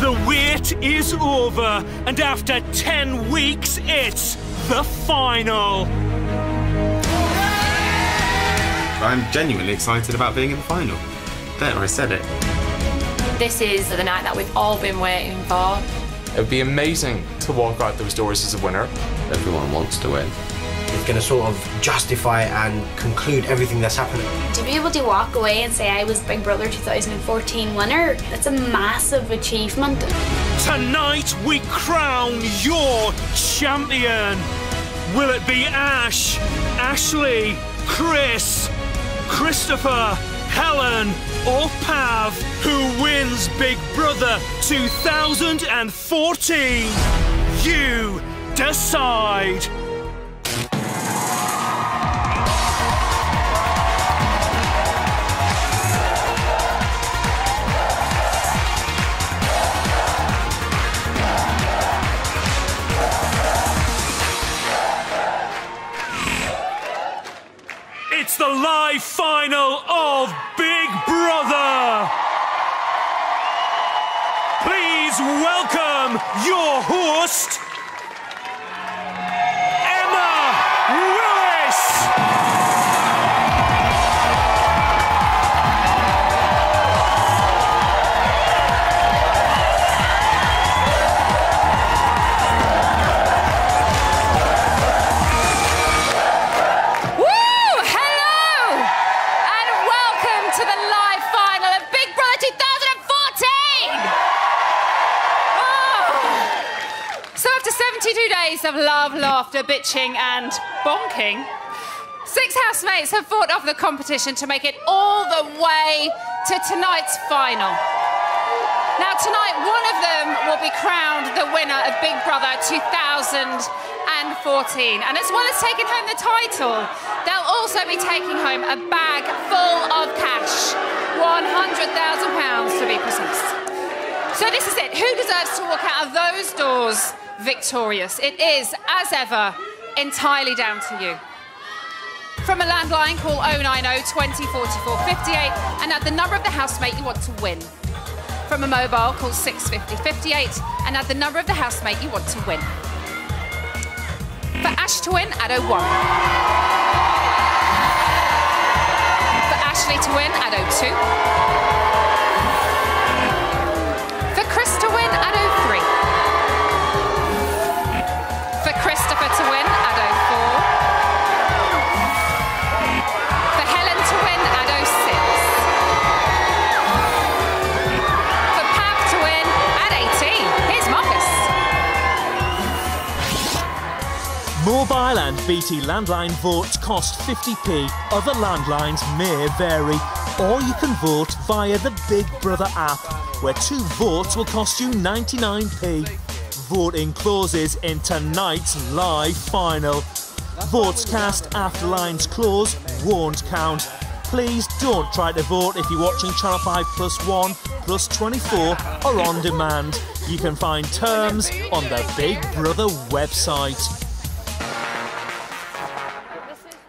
The wait is over, and after 10 weeks, it's the final. I'm genuinely excited about being in the final. There, I said it. This is the night that we've all been waiting for. It would be amazing to walk out those doors as a winner. Everyone wants to win. It's going to sort of justify and conclude everything that's happening. To be able to walk away and say I was Big Brother 2014 winner, that's a massive achievement. Tonight we crown your champion. Will it be Ash, Ashley, Chris, Christopher, Helen or Pav who wins Big Brother 2014? You decide. It's the live final of Big Brother. Please welcome your host, Emma Willis. Of love, laughter, bitching and bonking, 6 housemates have fought off the competition to make it all the way to tonight's final. Now tonight one of them will be crowned the winner of Big Brother 2014, and as well as taking home the title, they'll also be taking home a bag full of cash, £100,000 to be precise. So this is it. Who deserves to walk out of those doors victorious? It is, as ever, entirely down to you. From a landline, call 090 20 44 58 and add the number of the housemate you want to win. From a mobile, call 650 58 and add the number of the housemate you want to win. For Ash to win, add 01. For Ashley to win, add 02. For Chris to win, add 03. For Christopher to win, add 04. For Helen to win, add 06. For Pav to win, add 18. Here's Marcus. Mobile and BT landline votes cost 50p. Other landlines may vary. Or you can vote via the Big Brother app, where 2 votes will cost you 99p. Voting closes in tonight's live final. Votes cast after lines close won't count. Please don't try to vote if you're watching Channel 5+1, +24 or on demand. You can find terms on the Big Brother website.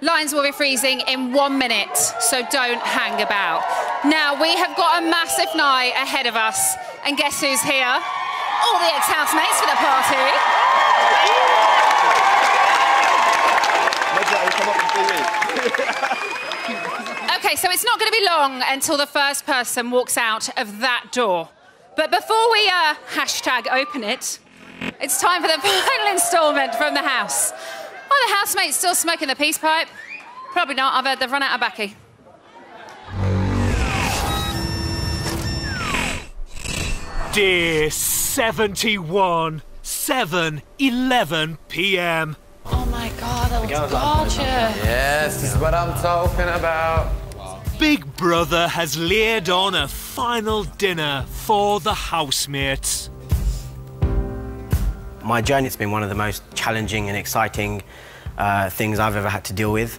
Lines will be freezing in 1 minute, so don't hang about. Now, we have got a massive night ahead of us, and guess who's here? All the ex-housemates for the party. Okay, so it's not going to be long until the first person walks out of that door. But before we hashtag open it, it's time for the final instalment from the house. Are the housemates still smoking the peace pipe? Probably not. I've heard they've run out of baccy. Dear 71, 7:11 p.m. Oh my God, that looks gorgeous. Yes, this is what I'm talking about. Big Brother has laid on a final dinner for the housemates. My journey's been one of the most challenging and exciting things I've ever had to deal with.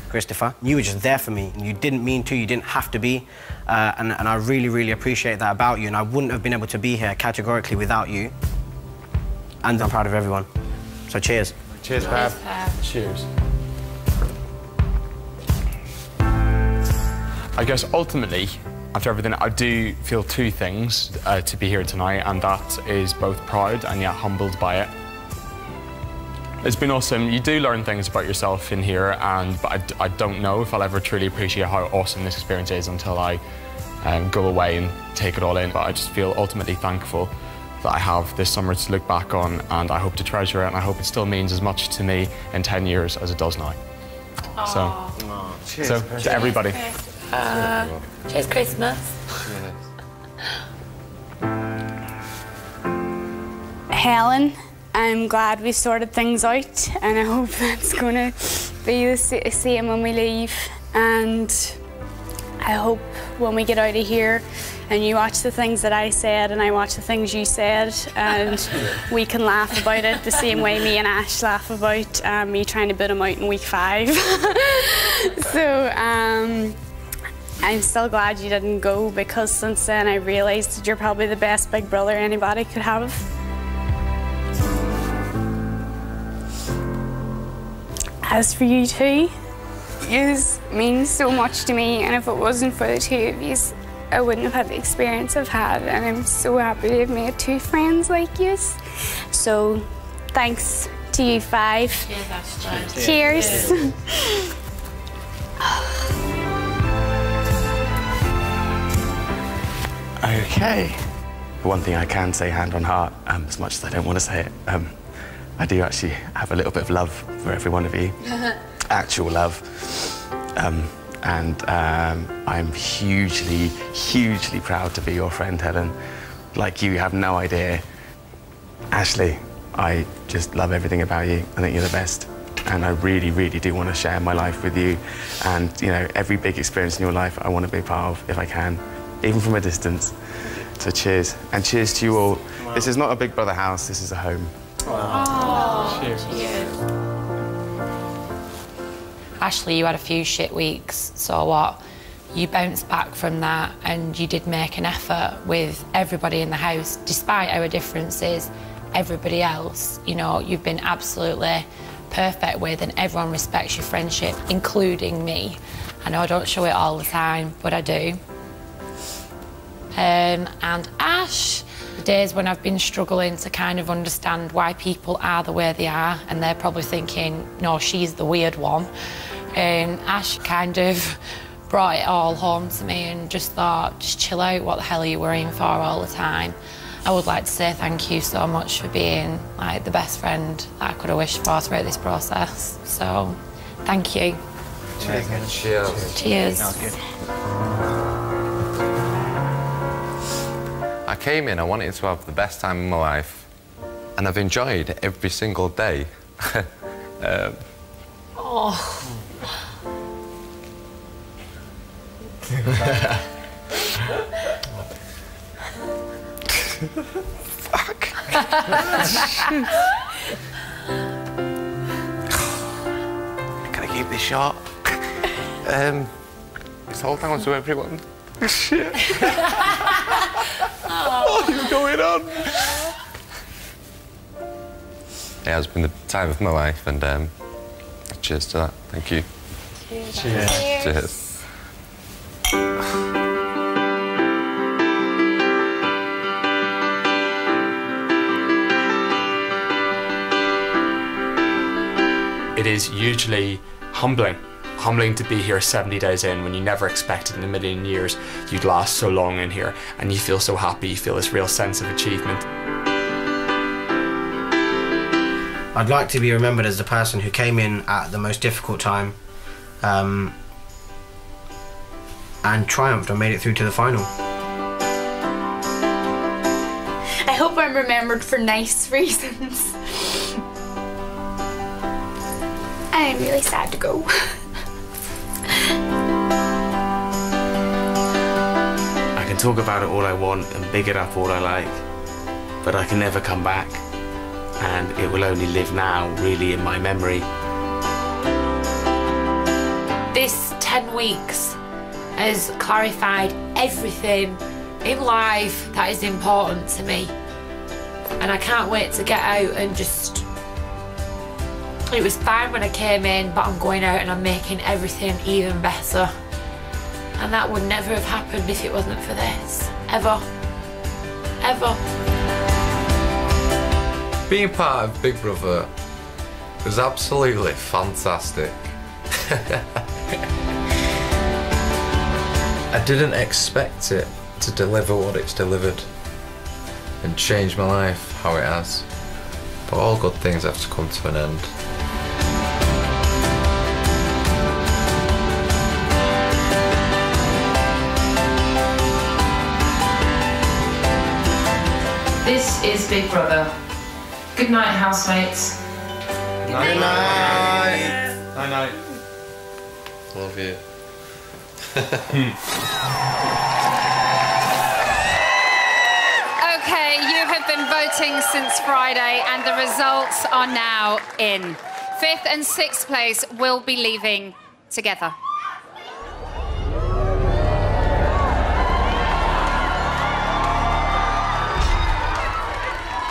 Christopher, you were just there for me. You didn't mean to, you didn't have to be. And I really, really appreciate that about you. And I wouldn't have been able to be here categorically without you. And I'm proud of everyone. So cheers. Cheers, Pav. Cheers. I guess ultimately, After everything, I do feel two things to be here tonight, and that is both proud and yet humbled by it. It's been awesome. You do learn things about yourself in here, but I don't know if I'll ever truly appreciate how awesome this experience is until I go away and take it all in. But I just feel ultimately thankful that I have this summer to look back on, and I hope to treasure it, and I hope it still means as much to me in 10 years as it does now. Cheers, So to everybody. Cheers, Christmas. Helen, I'm glad we sorted things out, and I hope that's going to be the same when we leave. And I hope when we get out of here and you watch the things that I said and I watch the things you said, and we can laugh about it the same way me and Ash laugh about me trying to boot him out in week 5. So I'm still glad you didn't go, because since then I realised that you're probably the best big brother anybody could have. As for you two, you mean so much to me, and if it wasn't for the two of you, I wouldn't have had the experience I've had, and I'm so happy to have made 2 friends like you. So thanks to you 5. Cheers, Ashley. Cheers. Okay. One thing I can say hand on heart, as much as I don't want to say it, I do actually have a little bit of love for every one of you. Actual love. I'm hugely, hugely proud to be your friend, Helen. Like, you have no idea. Ashley, I just love everything about you. I think you're the best. And I really, really do want to share my life with you. And, you know, every big experience in your life I want to be part of, if I can, even from a distance. So cheers. And cheers to you all. Wow. This is not a Big Brother house, this is a home. Oh, cheers. Ashley, you had a few shit weeks, so what? You bounced back from that, and you did make an effort with everybody in the house, despite our differences. Everybody else, you know, you've been absolutely perfect with, and everyone respects your friendship, including me. I know I don't show it all the time, but I do. And Ash, the days when I've been struggling to kind of understand why people are the way they are, and they're probably thinking, no, she's the weird one. And Ash kind of brought it all home to me and just thought, just chill out, what the hell are you worrying for all the time? I would like to say thank you so much for being like the best friend that I could have wished for throughout this process. So, thank you. Cheers. Cheers. Cheers. Sounds good. I came in, I wanted to have the best time of my life, and I've enjoyed every single day. Oh. Fuck. Can I keep this short? It's all down to everyone. Shit. What is going on? It has been the time of my life, and cheers to that. Thank you. Cheers. Cheers. Cheers. It is hugely humbling to be here 70 days in when you never expected in a million years you'd last so long in here, and you feel so happy, you feel this real sense of achievement. I'd like to be remembered as the person who came in at the most difficult time and triumphed and made it through to the final. I hope I'm remembered for nice reasons. I'm really sad to go. I can talk about it all I want and big it up all I like, but I can never come back, and it will only live now, really, in my memory. This 10 weeks has clarified everything in life that is important to me, and I can't wait to get out and just... It was fine when I came in, but I'm going out and I'm making everything even better. And that would never have happened if it wasn't for this. Ever. Ever. Being part of Big Brother was absolutely fantastic. I didn't expect it to deliver what it's delivered and change my life how it has. But all good things have to come to an end. This is Big Brother. Good night, housemates. Good night. Night night. Love you. Okay, you have been voting since Friday and the results are now in. 5th and 6th place will be leaving together.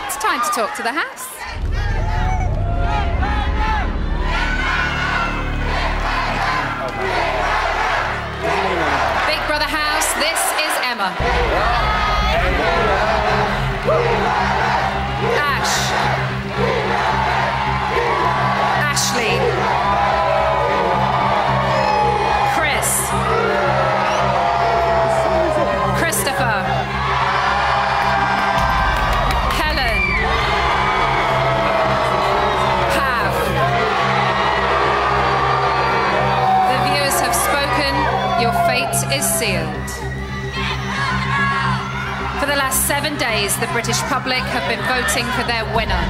It's time to talk to the house. Big Brother house, this is Emma. Ash. Ashley. Chris. Christopher. Helen. Pav. The viewers have spoken. Your fate is sealed. For the last 7 days, the British public have been voting for their winner.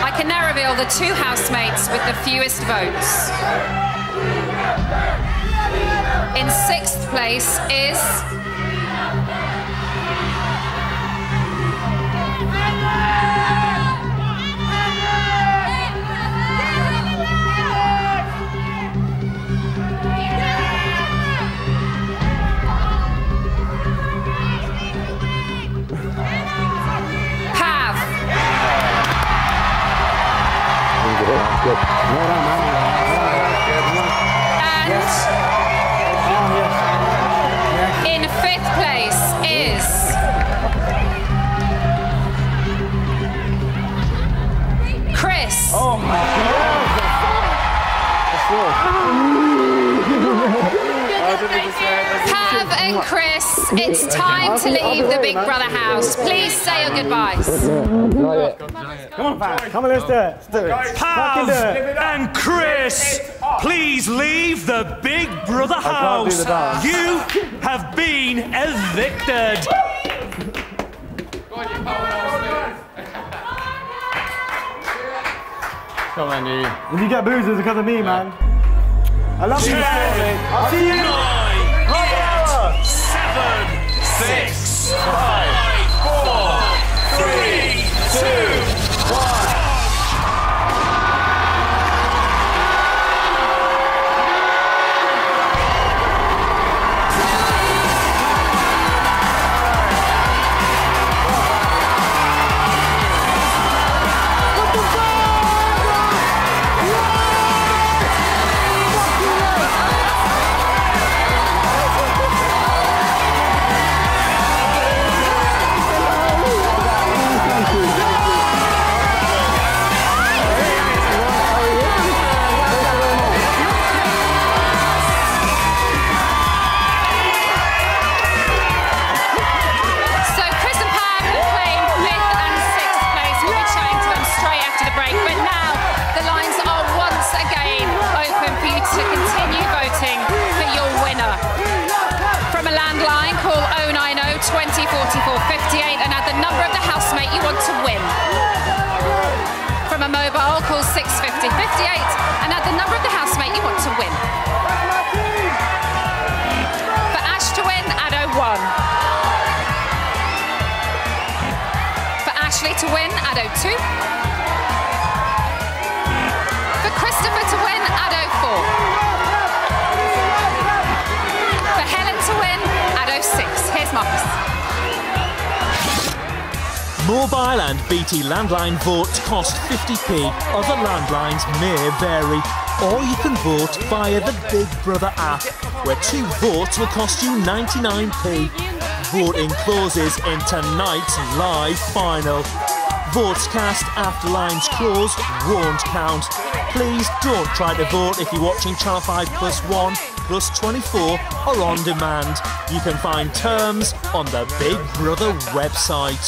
I can now reveal the 2 housemates with the fewest votes. In 6th place is... Pav. And in 5th place is... Chris. Oh my Pav and Chris, it's time to leave the Big Brother house. Please say your goodbyes. Come on, Pav. Come on, let's do it. Let's do it. Pav and Chris, please leave the Big Brother house. You have been evicted. Come on, you. If you get boozers, it's because of me, man. I love you, man. I'll see you. 9, 8, 7, 6, 5, 4, 3, 2, 1. From a mobile, call 650 58 and add the number of the housemate you want to win. For Ash to win, add 01. For Ashley to win, add 02. For Christopher to win, add 04. For Helen to win, add 06. Here's Marcus. Mobile and BT landline votes cost 50p. Other landlines may vary. or you can vote via the Big Brother app, where 2 votes will cost you 99p. Voting closes in tonight's live final. Votes cast after lines closed won't count. Please don't try to vote if you're watching Channel 5 +1, +24 or on demand. You can find terms on the Big Brother website.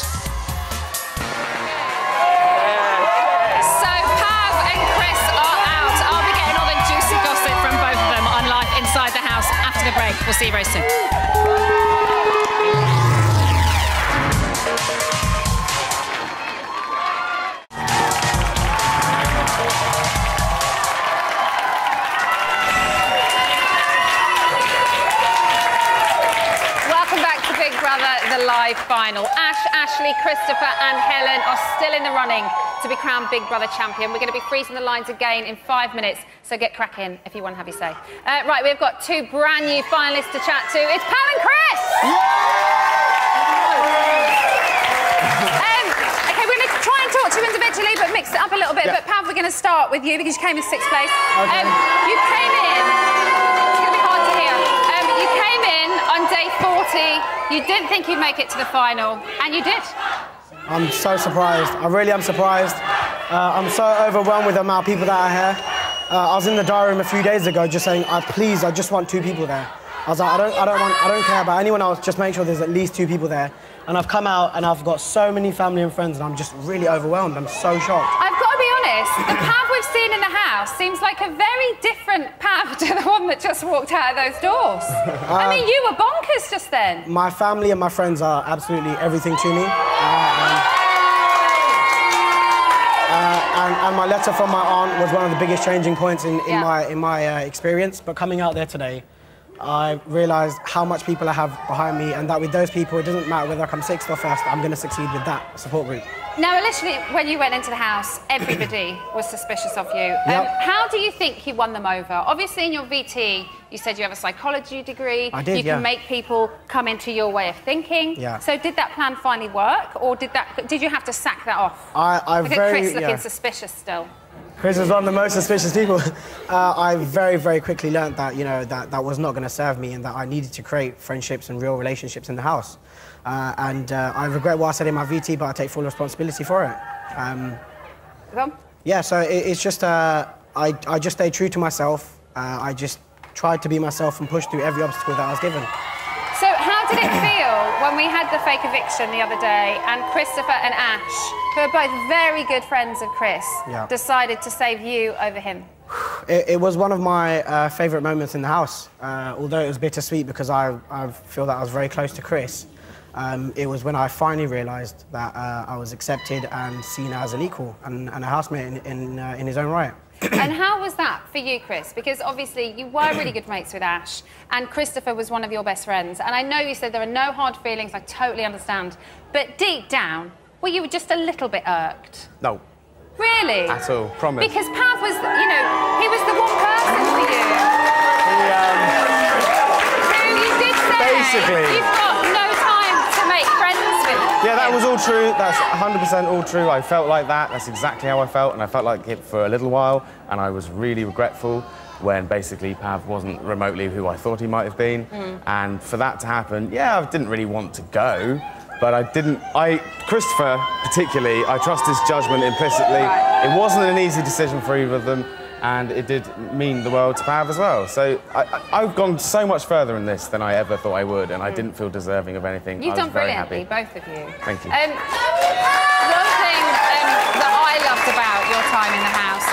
So Pav and Chris are out. I'll be getting all the juicy gossip from both of them on Live Inside the House after the break. We'll see you very soon. The live final. Ash, Ashley, Christopher and Helen are still in the running to be crowned Big Brother champion. We're going to be freezing the lines again in 5 minutes, so get cracking if you want to have your say. Right, we've got 2 brand new finalists to chat to. It's Pav and Chris! OK, we're going to try and talk to you individually, but mix it up a little bit. But Pav, we're going to start with you because you came in 6th place. Okay. You came in... It's going to be hard to hear. You came in on day 40. You didn't think you'd make it to the final, and you did. I'm so surprised. I really am surprised. I'm so overwhelmed with the amount of people that are here. I was in the diary room a few days ago just saying, please, I just want 2 people there. I was like, I don't care about anyone else, just make sure there's at least 2 people there. And I've come out and I've got so many family and friends and I'm just really overwhelmed. I'm so shocked. I've got to be honest, the Pav we've seen in the house seems like a very different Pav to the one that just walked out of those doors. I mean, you were bonkers just then. My family and my friends are absolutely everything to me. And my letter from my aunt was one of the biggest changing points in my experience. But coming out there today, I realised how much people I have behind me and that with those people, it doesn't matter whether I come 6th or 1st, I'm going to succeed with that support group. Now, initially, when you went into the house, everybody was suspicious of you. How do you think you won them over? Obviously, in your VT, you said you have a psychology degree. I did, You can make people come into your way of thinking. Yeah. So did that plan finally work, or did you have to sack that off? Look at Chris looking suspicious still. Chris is one of the most suspicious people. I very, very quickly learned that, that was not going to serve me and that I needed to create friendships and real relationships in the house. I regret what I said in my VT, but I take full responsibility for it. Yeah, so it's just, I just stayed true to myself. I just tried to be myself and push through every obstacle that I was given. So how did it feel when we had the fake eviction the other day and Christopher and Ash, who are both very good friends of Chris, decided to save you over him? It was one of my favourite moments in the house, although it was bittersweet because I feel that I was very close to Chris. It was when I finally realised that I was accepted and seen as an equal and a housemate in his own right. And how was that for you, Chris? Because obviously you were really good mates with Ash and Christopher was one of your best friends. And I know you said there are no hard feelings, I totally understand. But deep down, were you just a little bit irked? No. Really? At all, promise. Because Pav was, he was the one person for you. Who you did say basically, you've got no time to make friends with. Yeah, that was all true. That's 100% all true. I felt like that. That's exactly how I felt, and I felt like it for a little while, and I was really regretful when basically Pav wasn't remotely who I thought he might have been. And for that to happen, yeah, I didn't really want to go, but Christopher particularly, I trust his judgment implicitly. Right. It wasn't an easy decision for either of them, and it did mean the world to Pav as well. So I've gone so much further in this than I ever thought I would, and I didn't feel deserving of anything. You've done brilliantly, both of you. Thank you. One thing that I loved about your time in the house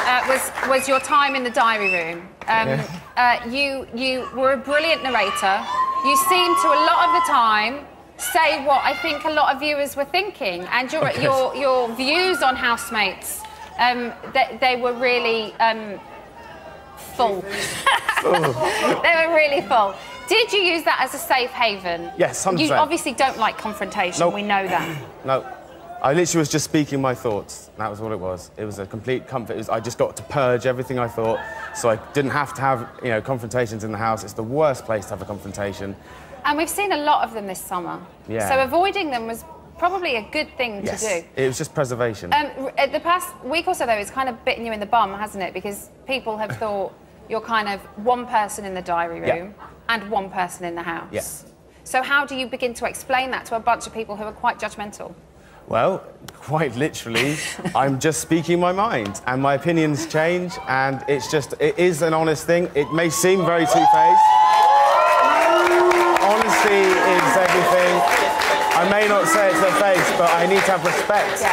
was your time in the diary room. You were a brilliant narrator. You seemed to, a lot of the time, say what I think a lot of viewers were thinking, and your views on housemates, they were really full. They were really full. Did you use that as a safe haven? Yes, 100%. You obviously don't like confrontation. Nope. We know that. No. I literally was just speaking my thoughts. That was all it was. It was a complete comfort. I just got to purge everything I thought, so I didn't have to have, confrontations in the house. It's the worst place to have a confrontation. And we've seen a lot of them this summer. Yeah. So avoiding them was probably a good thing to do. It was just preservation. The past week or so, though, it's kind of bitten you in the bum, hasn't it? Because people have thought you're kind of one person in the diary room and one person in the house. Yes. So how do you begin to explain that to a bunch of people who are quite judgmental? Well, quite literally, I'm just speaking my mind, and my opinions change, and it is an honest thing. It may seem very two-faced. Honesty is everything. I may not say it to their face, but I need to have respect.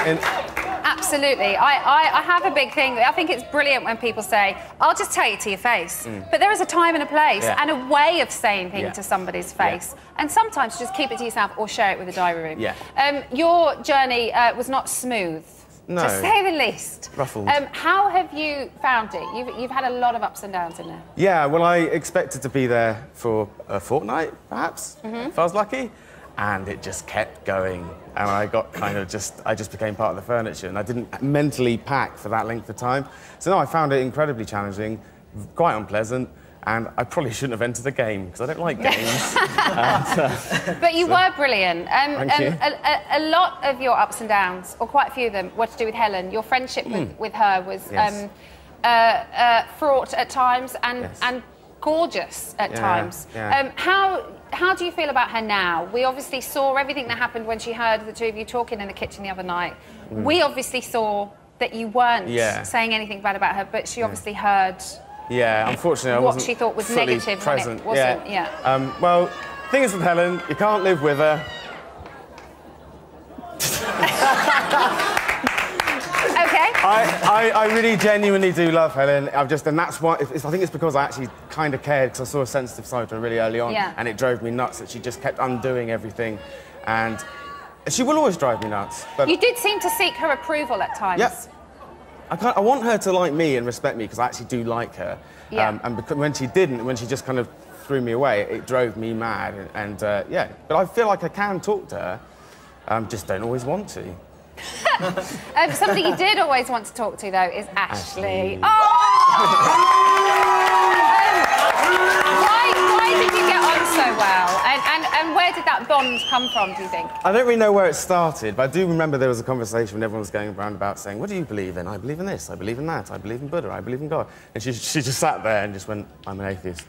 Absolutely. I have a big thing. I think it's brilliant when people say, I'll just tell you to your face. But there is a time and a place and a way of saying things to somebody's face. And sometimes just keep it to yourself or share it with the diary room. Your journey was not smooth, to say the least. Ruffled. How have you found it? You've had a lot of ups and downs in there. Yeah, well, I expected to be there for a fortnight, perhaps, if I was lucky. And it just kept going, and I got I just became part of the furniture, and I didn't mentally pack for that length of time. So no, I found it incredibly challenging, quite unpleasant, and I probably shouldn't have entered the game, because I don't like games. But you were brilliant. Thank you. A lot of your ups and downs, or quite a few of them, were to do with Helen. Your friendship with her was fraught at times and gorgeous at times. How do you feel about her now? We obviously saw everything that happened when she heard the two of you talking in the kitchen the other night. We obviously saw that you weren't saying anything bad about her, but she obviously heard unfortunately, I wasn't what she thought was fully negative present. when it wasn't. Well, the thing is with Helen, you can't live with her. Okay. I really genuinely do love Helen. And that's why, I think it's because I actually kind of cared, because I saw a sensitive side to her really early on, and it drove me nuts that she just kept undoing everything. And she will always drive me nuts. But you did seem to seek her approval at times. I want her to like me and respect me, because I actually do like her. And because when she didn't, when she just kind of threw me away, it drove me mad. And but I feel like I can talk to her, just don't always want to. Somebody you did always want to talk to, though, is Ashley. Why did you get on so well? And where did that bond come from, do you think? I don't really know where it started, but I do remember there was a conversation when everyone was going around about saying, what do you believe in? I believe in this, I believe in that, I believe in Buddha, I believe in God. And she just sat there and just went, I'm an atheist.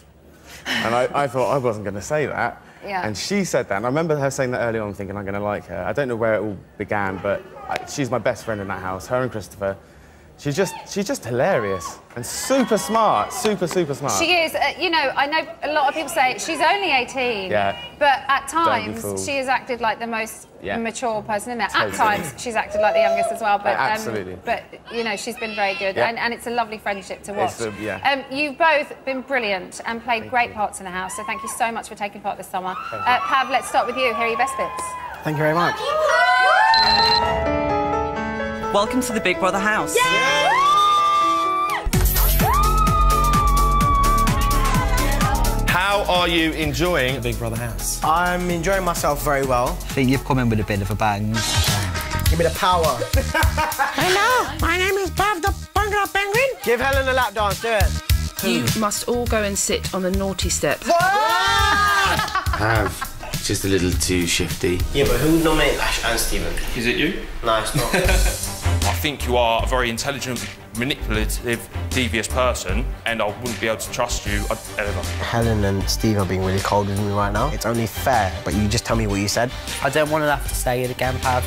And I thought I wasn't going to say that. And she said that, and I remember her saying that early on, thinking I'm going to like her. I don't know where it all began, but she's my best friend in that house, her and Christopher. She's just hilarious and super smart, super smart. She is, you know, I know a lot of people say she's only 18, but at times she has acted like the most mature person in there. At times she's acted like the youngest as well, but absolutely. But you know, she's been very good, and it's a lovely friendship to watch. You've both been brilliant and played great parts in the house, so thank you so much for taking part this summer. Pav, let's start with you. Here are your best bits. Thank you very much. Welcome to the Big Brother house. How are you enjoying the Big Brother house? I'm enjoying myself very well. I think you've come in with a bit of a bang. Give me the power. Hello, my name is Pav the Bungalow Penguin. Give Helen a lap dance, do it. You must all go and sit on the naughty step. Pav, just a little too shifty. Yeah, but who would nominate Ash and Stephen? Is it you? No, it's not. I think you are a very intelligent, manipulative, devious person, and I wouldn't be able to trust you ever. Helen and Steve are being really cold with me right now. It's only fair, but you just tell me what you said. I don't want to have to say it again, Pav.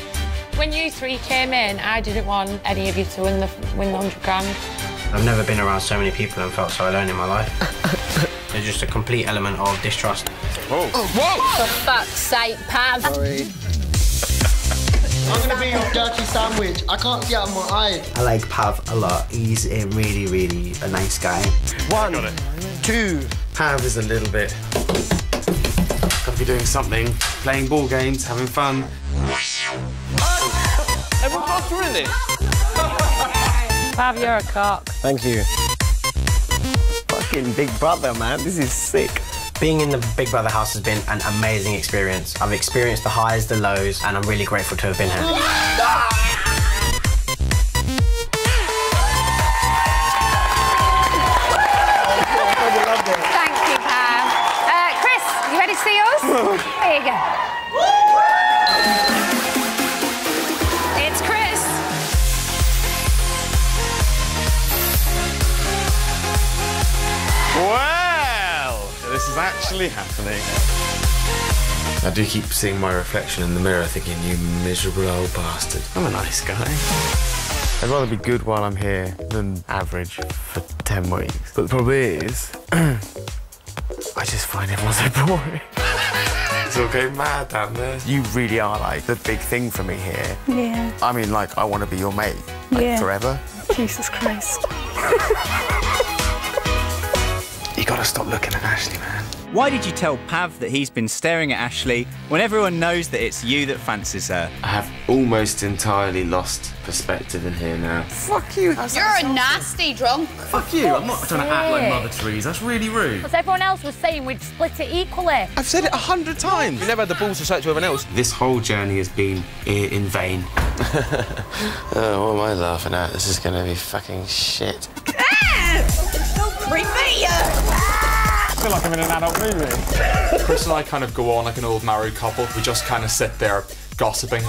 When you three came in, I didn't want any of you to win the 100 grand. I've never been around so many people and felt so alone in my life. There's just a complete element of distrust. Whoa! Whoa! For fuck's sake, Pav. Sorry. I'm gonna be your dirty sandwich. I can't see out of my eye. I like Pav a lot. He's a really a nice guy. 1, 2. Pav is a little bit. Gotta be doing something, playing ball games, having fun. Everyone faster in this. Pav, you're a cock. Thank you. Fucking Big Brother, man. This is sick. Being in the Big Brother house has been an amazing experience. I've experienced the highs, the lows, and I'm really grateful to have been here. Thank you, Pav. Chris, you ready to see yours? Here you go. this is actually happening. I do keep seeing my reflection in the mirror thinking, you miserable old bastard. I'm a nice guy. I'd rather be good while I'm here than average for 10 weeks. But the problem is, I just find everyone so boring. It's all going mad down there. You really are, like, the big thing for me here. Yeah. I mean, like, I want to be your mate. Like, forever. Jesus Christ. You gotta stop looking at Ashley, man. Why did you tell Pav that he's been staring at Ashley when everyone knows that it's you that fancies her? I have almost entirely lost perspective in here now. Fuck you. You're a nasty drunk. Fuck you. I'm not trying to act like Mother Teresa. That's really rude. Because everyone else was saying we'd split it equally. I've said it 100 times. You never had the balls to say it to everyone else. This whole journey has been in vain. Oh, what am I laughing at? This is gonna be fucking shit. So creepy. I feel like I'm in an adult movie. Chris and I kind of go on like an old married couple. We just kind of sit there gossiping.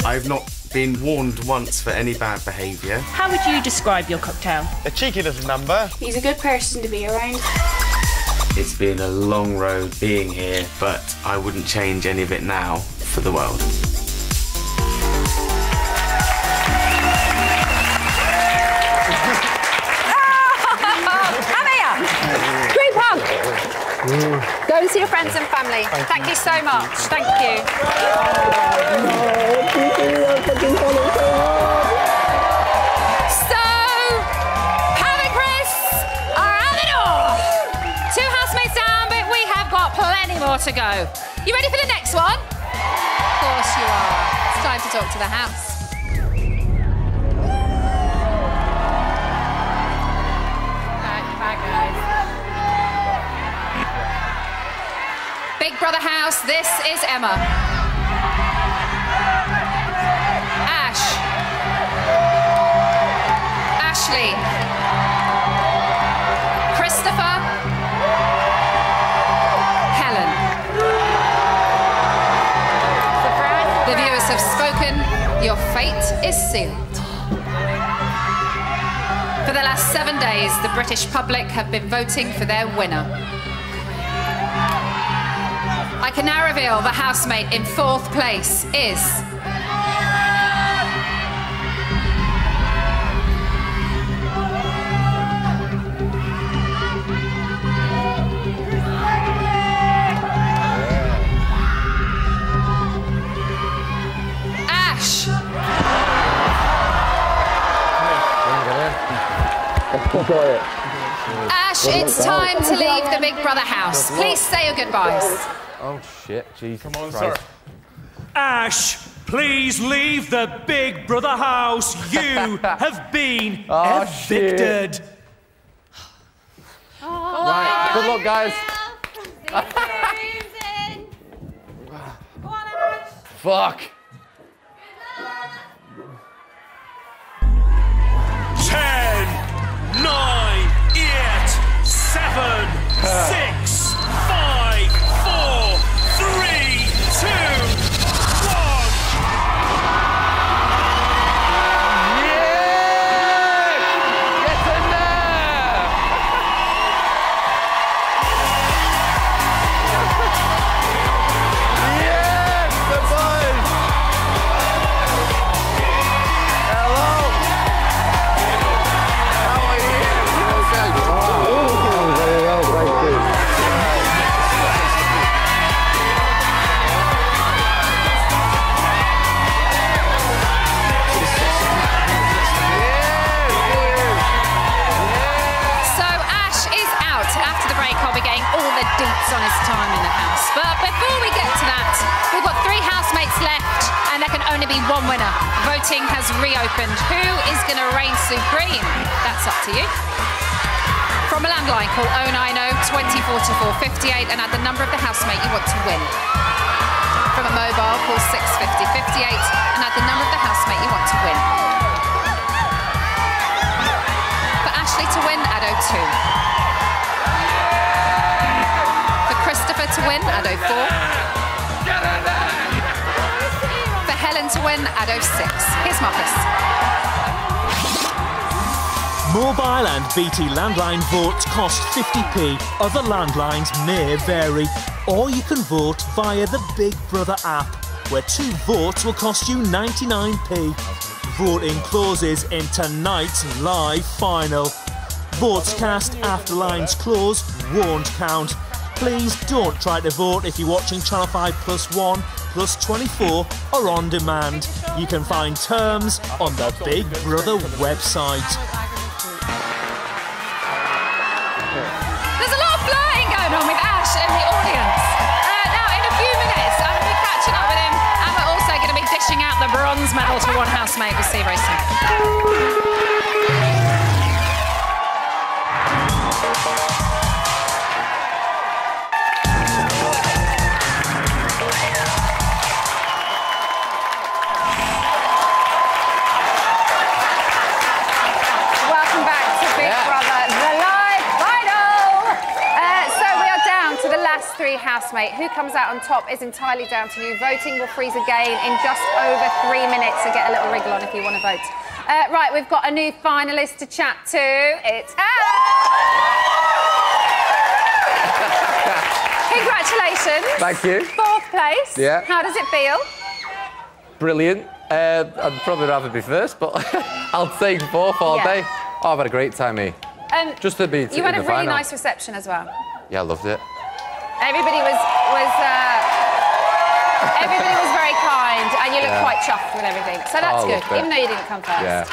I've not been warned once for any bad behaviour. How would you describe your cocktail? A cheeky little number. He's a good person to be around. It's been a long road being here, but I wouldn't change any of it now for the world. Group hug. Go and see your friends and family. Thank you so much. Thank you. So, Pam and Chris are out the door. 2 housemates down, but we have got plenty more to go. You ready for the next one? Of course you are. It's time to talk to the house. Bye, guys. Big Brother house, this is Emma. Ash. Ashley. Christopher. Helen. The viewers have spoken. Your fate is sealed. For the last 7 days, the British public have been voting for their winner. I can now reveal the housemate in 4th place is... Ash. Ash, it's time to leave the Big Brother house. Please say your goodbyes. Oh shit, Jesus Come on, Christ. sir. Ash, please leave the Big Brother house. You have been evicted. Right, good luck, guys. Fuck. 10, 9, 8, 7, 6, 5, 4, 3, on his time in the house. But before we get to that, we've got 3 housemates left and there can only be one winner. Voting has reopened. Who is going to reign supreme? That's up to you. From a landline, call 090 2044 58 and add the number of the housemate you want to win. From a mobile, call 650 58 and add the number of the housemate you want to win. For Ashley to win, add 02. Christopher to win, add 04. For Helen to win, add 06. Here's Marcus. Mobile and BT landline votes cost 50p. Other landlines may vary. Or you can vote via the Big Brother app, where 2 votes will cost you 99p. Voting closes in tonight's live final. Votes cast after lines close won't count. Please don't try to vote if you're watching Channel 5 +1, +24 or on demand. You can find terms on the Big Brother website. There's a lot of flirting going on with Ash in the audience. Now, in a few minutes, I'm going to be catching up with him, and we're also going to be dishing out the bronze medal to one housemate. We'll see you very soon. Housemate. Who comes out on top is entirely down to you. Voting will freeze again in just over 3 minutes, so get a little wriggle on if you want to vote. Right, we've got a new finalist to chat to. It's Ash! Congratulations. Thank you. 4th place. Yeah. How does it feel? Brilliant. I'd probably rather be first, but I'll take 4th all day. Oh, I've had a great time here. Just to be You had in a the really final. nice reception as well. Yeah, I loved it. Everybody was very kind, and you look quite chuffed with everything. So that's good, even though you didn't come first. Yeah.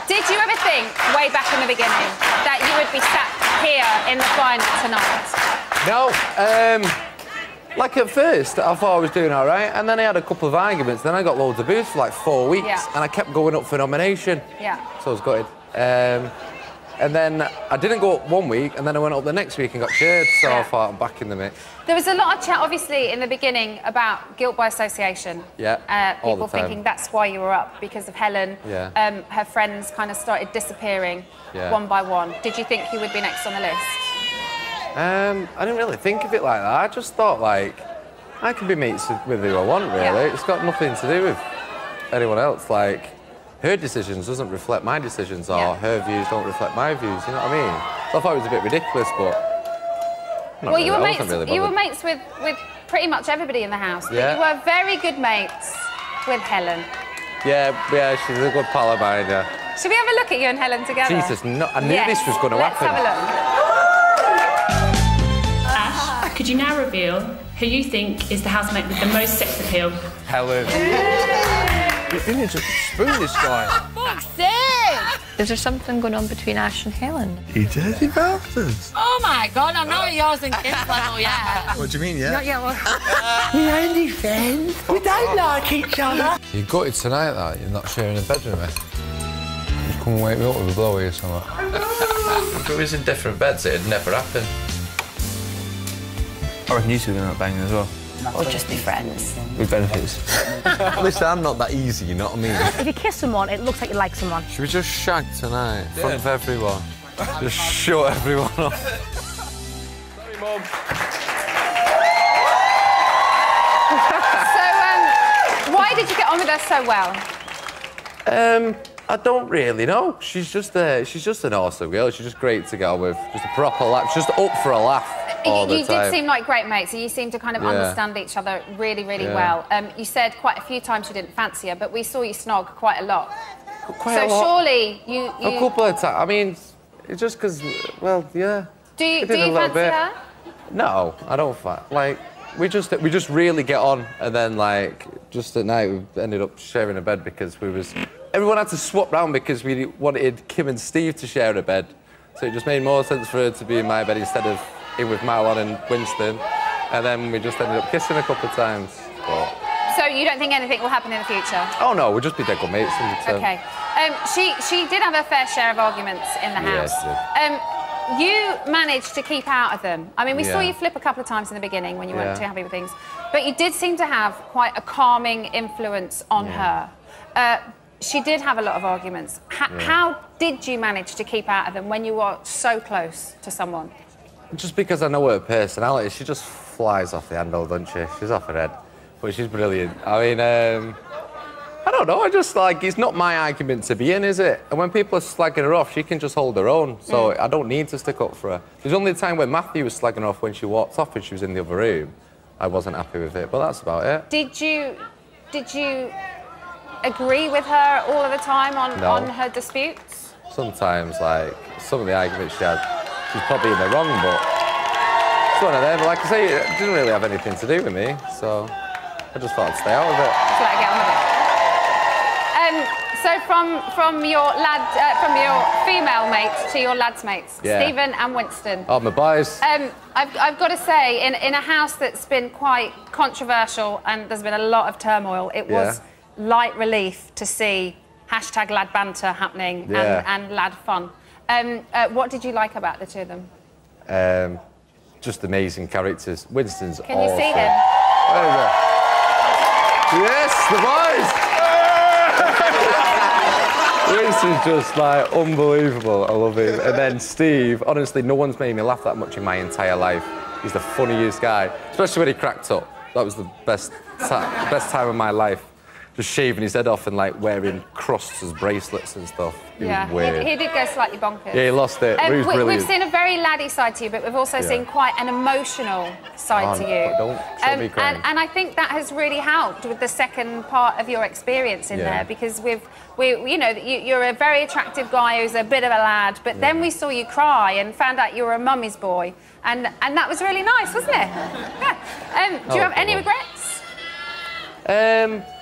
Did you ever think, way back in the beginning, that you would be sat here in the final tonight? No. Like at first, I thought I was doing all right, and then I had a couple of arguments. Then I got loads of booze for like 4 weeks, and I kept going up for nomination. Yeah. So I was gutted. And then I didn't go up 1 week, and then I went up the next week and got cheered, so I thought I'm back in the mix. There was a lot of chat, obviously, in the beginning about guilt by association. Yeah, all the People time. thinking that's why you were up, because of Helen. Yeah. Her friends kind of started disappearing one by one. Did you think you would be next on the list? I didn't really think of it like that. I just thought, like, I can be mates with who I want, really. Yeah. It's got nothing to do with anyone else. Like, her decisions doesn't reflect my decisions, or her views don't reflect my views, you know what I mean? So I thought it was a bit ridiculous, but... Well, you were mates with pretty much everybody in the house, but Yeah. you were very good mates with Helen. Yeah, she's a good pal of mine, yeah. Should we have a look at you and Helen together? Jesus, no, I knew this was going to happen. Let's have a look. Ash, could you now reveal who you think is the housemate with the most sex appeal? Helen. You need to spoon this guy. Fuck's sake! Is there something going on between Ash and Helen? You dirty bastards. Oh my God, I'm not at yours and Kim's level yet. What do you mean, yeah? Not yet, what? We're only friends. We don't like each other. You gutted tonight that you're not sharing a bed with me. Just come and wake me up with a blowy or something. If it was in different beds, it'd never happen. I reckon you two are going to end up banging as well. Or just be friends. With benefits. Listen, I'm not that easy, you know what I mean? If you kiss someone, it looks like you like someone. Should we just shag tonight in front of everyone? Just shut everyone up. Sorry, Mum. So, why did you get on with her so well? I don't really know. She's just an awesome girl. She's just great to get on with. Just a proper laugh. She's just up for a laugh all the You time. did seem like great mates, and you seemed to kind of understand each other really, really well. You said quite a few times you didn't fancy her, but we saw you snog quite a lot. Quite a lot. Surely you... A couple of times. I mean, it's just because, well, yeah. Do you We did a little fancy bit. her? No, I don't. Like, we just really get on, and then like just at night we ended up sharing a bed because everyone had to swap round because we wanted Kim and Steve to share a bed, so it just made more sense for her to be in my bed instead of in with Marlon and Winston, and then we just ended up kissing a couple of times. But... So you don't think anything will happen in the future? Oh no, we'll just be dead good mates. 100%. Okay. She did have her fair share of arguments in the house. Yes, you managed to keep out of them. I mean, we saw Yeah. you flip a couple of times in the beginning when you weren't Yeah. too happy with things, but you did seem to have quite a calming influence on her. She did have a lot of arguments. How did you manage to keep out of them when you were so close to someone? Just because I know her personality, she just flies off the handle, doesn't she? She's off her head, but she's brilliant. I mean, I don't know, I just like, it's not my argument to be in, is it? And when people are slagging her off, she can just hold her own, so I don't need to stick up for her. There's only a time when Matthew was slagging her off when she walked off and she was in the other room. I wasn't happy with it, but that's about it. Did you agree with her all of the time on her disputes? Sometimes, like, some of the arguments she had, she's probably in the wrong, but it's one of them. Like I say, it didn't really have anything to do with me, so I just thought I'd stay out of it. Just let her get on with it. So from your female mates to your lads' mates, Stephen and Winston. Oh, my boys. I've got to say, in a house that's been quite controversial and there's been a lot of turmoil, it was light relief to see hashtag lad banter happening and lad fun. What did you like about the two of them? Just amazing characters. Winston's Can you see him? There we go. Yes, the boys! Winston's just, like, unbelievable. I love him. And then Steve, honestly, no one's made me laugh that much in my entire life. He's the funniest guy, especially when he cracked up. That was the best time of my life. Just shaving his head off and, like, wearing crusts as bracelets and stuff. He was weird. He did go slightly bonkers. Yeah, he lost it. He was brilliant. We've seen a very laddie side to you, but we've also seen quite an emotional side to you. Don't show me crying. And I think that has really helped with the second part of your experience in there, because you know, you're a very attractive guy who's a bit of a lad, but then we saw you cry and found out you were a mummy's boy, and that was really nice, wasn't it? Yeah. Do you have any regrets?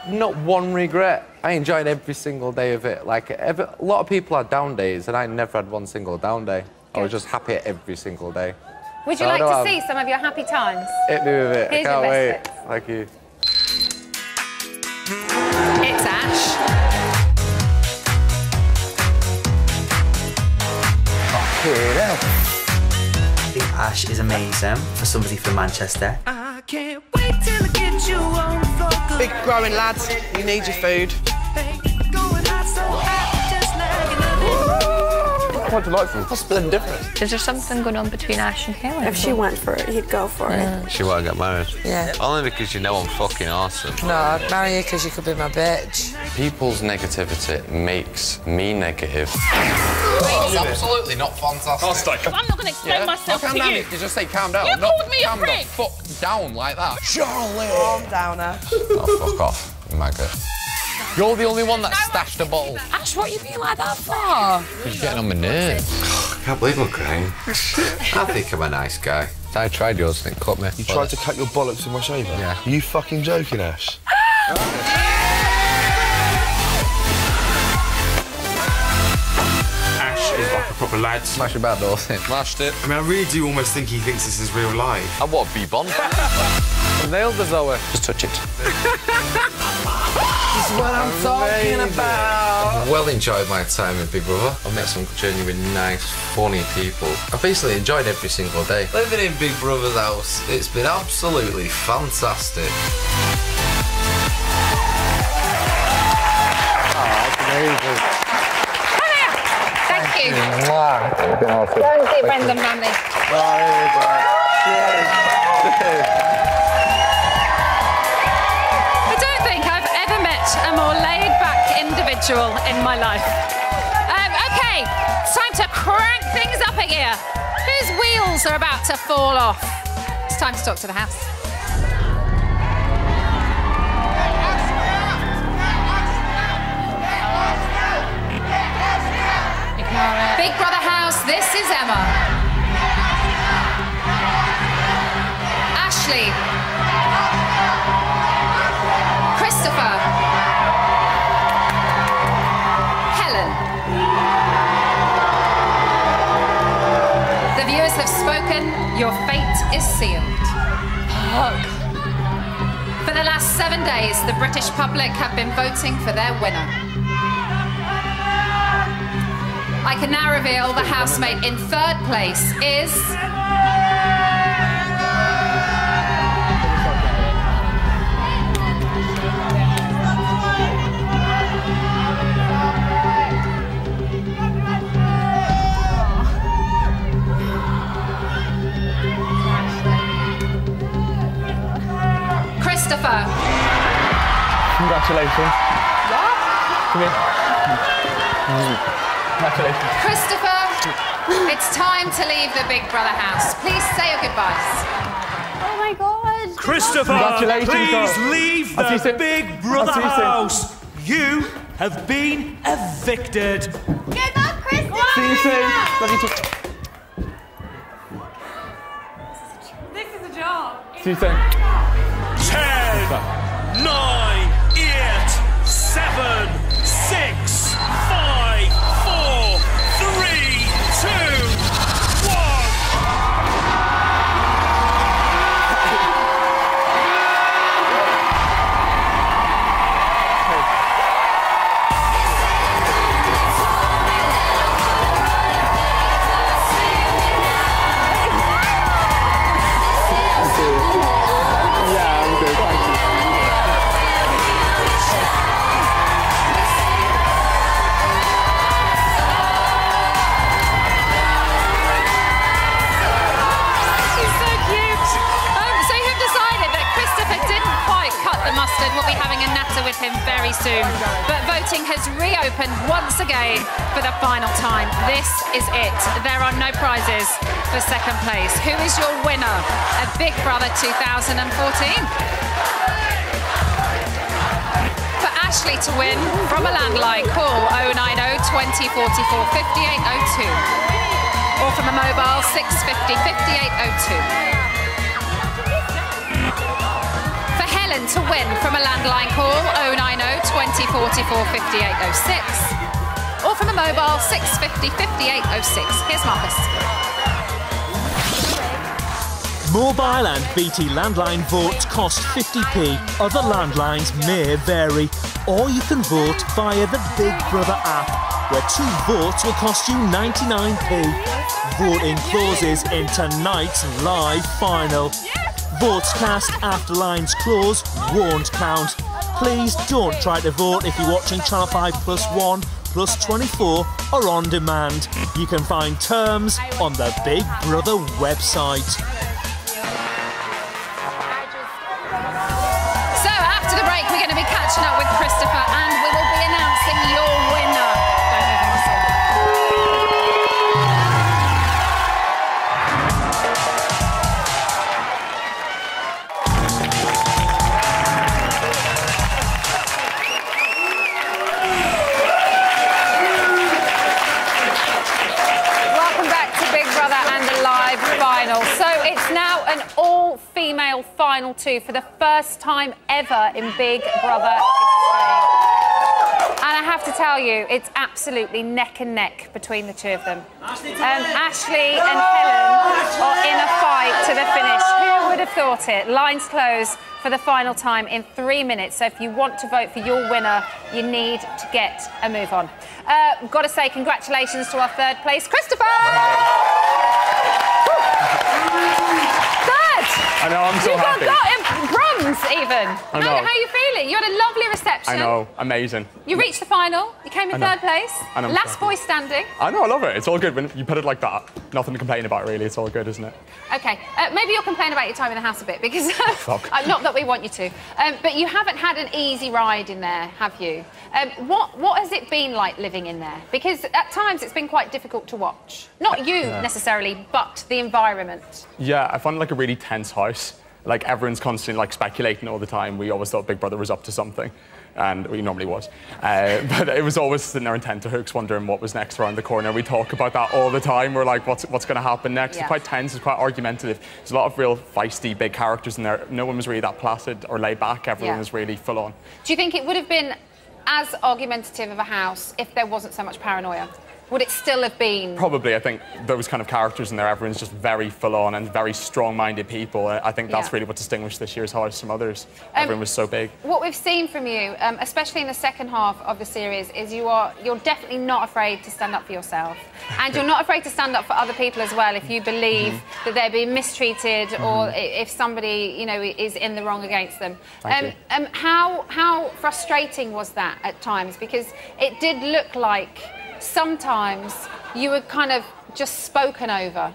Not one regret. I enjoyed every single day of it. Like, a lot of people had down days, and I never had one single down day. I was just happy every single day. Would you like to see some of your happy times? Hit me with it. Here's I can't your wait. best bits. Thank you. It's Ash. I think Ash is amazing for somebody from Manchester. I can't wait till I get you on the floor. Big growing lads, you need your food. Quite delightful. What's the difference? Is there something going on between Ash and Helen? If she went for it, he'd go for it. She won't get married. Yeah. Only because you know I'm fucking awesome. No, I'd marry you because you could be my bitch. People's negativity makes me negative. It's absolutely not fantastic. I'm not going to explain myself to you. You just say calm down. You called me a calm prick. the fuck down like that. Charlie! Calm down, Ash. Oh, fuck off, maggot. You're the only one that stashed a bottle. Ash, what are you being like that for? You're getting on my nerves. I can't believe I'm crying. I think I'm a nice guy. I tried yours and it cut me. You tried to cut your bollocks with my shaver? Yeah. Are you fucking joking, Ash? Ash is like a proper lad. Smash your bad door. Smashed it. I mean, I really do almost think he thinks this is real life. I want to be Bond. I nailed the Zoe. Just touch it. This is what I'm talking about. I've well enjoyed my time with Big Brother. I've met some genuine, nice, funny people. I've basically enjoyed every single day. Living in Big Brother's house, it's been absolutely fantastic. Oh, that's amazing. Come here. Thank you. It's been awesome. Go and see friends and family. I don't think I've ever met a more laid-back individual in my life. OK, it's time to crank things up here. Whose wheels are about to fall off? It's time to talk to the house. Big Brother house, this is Emma. Ashley. Christopher. Helen. The viewers have spoken. Your fate is sealed. For the last 7 days, the British public have been voting for their winner. I can now reveal the housemate in third place is... Christopher. Congratulations. What? Come here. Congratulations. Christopher, it's time to leave the Big Brother house. Please say your goodbyes. Oh my God. Christopher, please leave the Big Brother house. You have been evicted. Good luck, Christopher. See you soon. Love you too. This is a job. See you soon. 10, 9, 8, 7, 6, 5, 4, 3, 2, 1. We'll be having a natter with him very soon. But voting has reopened once again for the final time. This is it. There are no prizes for second place. Who is your winner of Big Brother 2014? For Ashley to win from a landline, call 090 20 44 5802. Or from a mobile 650 5802. To win from a landline, call 090 20 44 5806 or from a mobile 650 5806. Here's Marcus. Mobile and BT landline votes cost 50p. Other landlines may vary. Or you can vote via the Big Brother app, where 2 votes will cost you 99p. Voting closes in tonight's live final. Votes cast after lines close won't count. Please don't try to vote if you're watching Channel 5+1, +24 or on demand. You can find terms on the Big Brother website. So after the break, we're going to be catching up with Christopher and we will be announcing your winner. Don't move a muscle. So it's now an all-female final 2 for the first time ever in Big Brother history. And I have to tell you, it's absolutely neck and neck between the two of them. Ashley and Helen are in a fight to the finish. Who would have thought it? Lines close for the final time in 3 minutes. So if you want to vote for your winner, you need to get a move on. Got to say congratulations to our third place, Christopher! Third! I know, I'm so happy. You got bronze, even. I know. How are you feeling? You had a lovely reception. I know, amazing. You reached the final. You came in third place. Last boy standing. I know, I love it. It's all good when you put it like that. Nothing to complain about, really. It's all good, isn't it? OK, maybe you'll complain about your time in the house a bit, because... not that we want you to. But you haven't had an easy ride in there, have you? What has it been like living in there? Because at times it's been quite difficult to watch. Not you, necessarily, but the environment. Yeah, I find it like a really tense house. Like, everyone's constantly, like, speculating all the time. We always thought Big Brother was up to something, and he normally was. But it was always sitting there in tenterhooks, wondering what was next around the corner. We talk about that all the time. We're like, what's going to happen next? Yeah. It's quite tense, it's quite argumentative. There's a lot of real feisty, big characters in there. No one was really that placid or laid back. Everyone was really full on. Do you think it would have been as argumentative of a house if there wasn't so much paranoia? Would it still have been? Probably. I think those kind of characters in there, everyone's just very full-on and very strong-minded people. I think that's really what distinguished this year's house from others. Everyone was so big. What we've seen from you, especially in the second half of the series, is you're definitely not afraid to stand up for yourself. And you're not afraid to stand up for other people as well if you believe that they're being mistreated or if somebody, you know, is in the wrong against them. How frustrating was that at times? Because it did look like sometimes you were kind of just spoken over.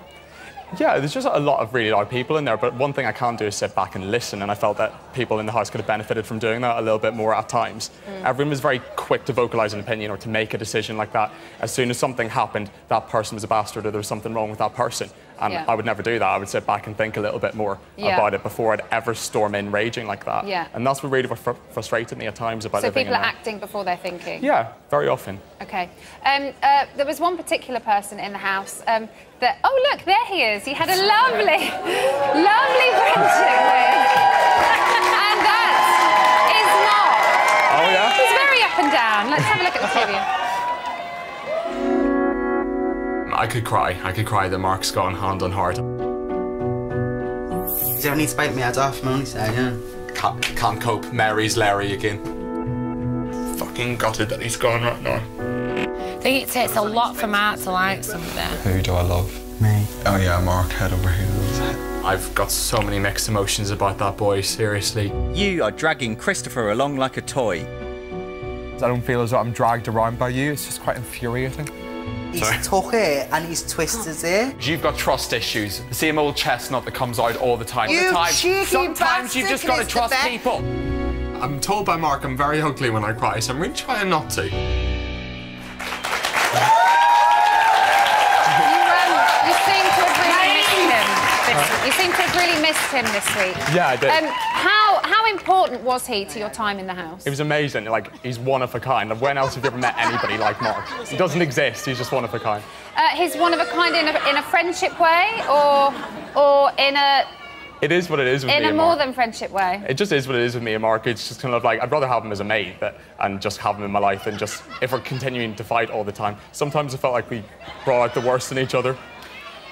Yeah, there's just a lot of really loud people in there, but one thing I can't do is sit back and listen, and I felt that people in the house could have benefited from doing that a little bit more at times. Everyone was very quick to vocalise an opinion or to make a decision like that. As soon as something happened, that person was a bastard or there was something wrong with that person. And I would never do that. I would sit back and think a little bit more about it before I'd ever storm in raging like that. And that's what really frustrated me at times about living in there. So people are acting before they're thinking? Yeah, very often. OK. There was one particular person in the house that... Oh, look, there he is. He had a lovely, lovely friendship with. And that is not. Oh, yeah? He's very up and down. Let's have a look at the two of you. I could cry that Mark's gone hand on heart. You don't need to bite me head off, I'm only saying. Can't cope. Mary's Larry again. Fucking gutted that he's gone right now. I think it takes a lot for Mark to like somebody. Who do I love? Me. Oh yeah, Mark, head over heels. I've got so many mixed emotions about that boy, seriously. You are dragging Christopher along like a toy. I don't feel as though I'm dragged around by you, it's just quite infuriating. He's tuck here and he's twisted here. You've got trust issues. The same old chestnut that comes out all the time. Sometimes you've just got to trust people. I'm told by Mark I'm very ugly when I cry, so I'm really trying not to. You seem to have really missed him this week. Yeah, I did. How important was he to your time in the house? It was amazing. Like, he's one of a kind. When else have you ever met anybody like Mark? He doesn't exist. He's just one of a kind. He's one of a kind in a friendship way, or in a... It is what it is with me and Mark. In a more than friendship way. It just is what it is with me and Mark. It's just kind of like, I'd rather have him as a mate and just have him in my life than just, if we're continuing to fight all the time. Sometimes it felt like we brought out the worst in each other.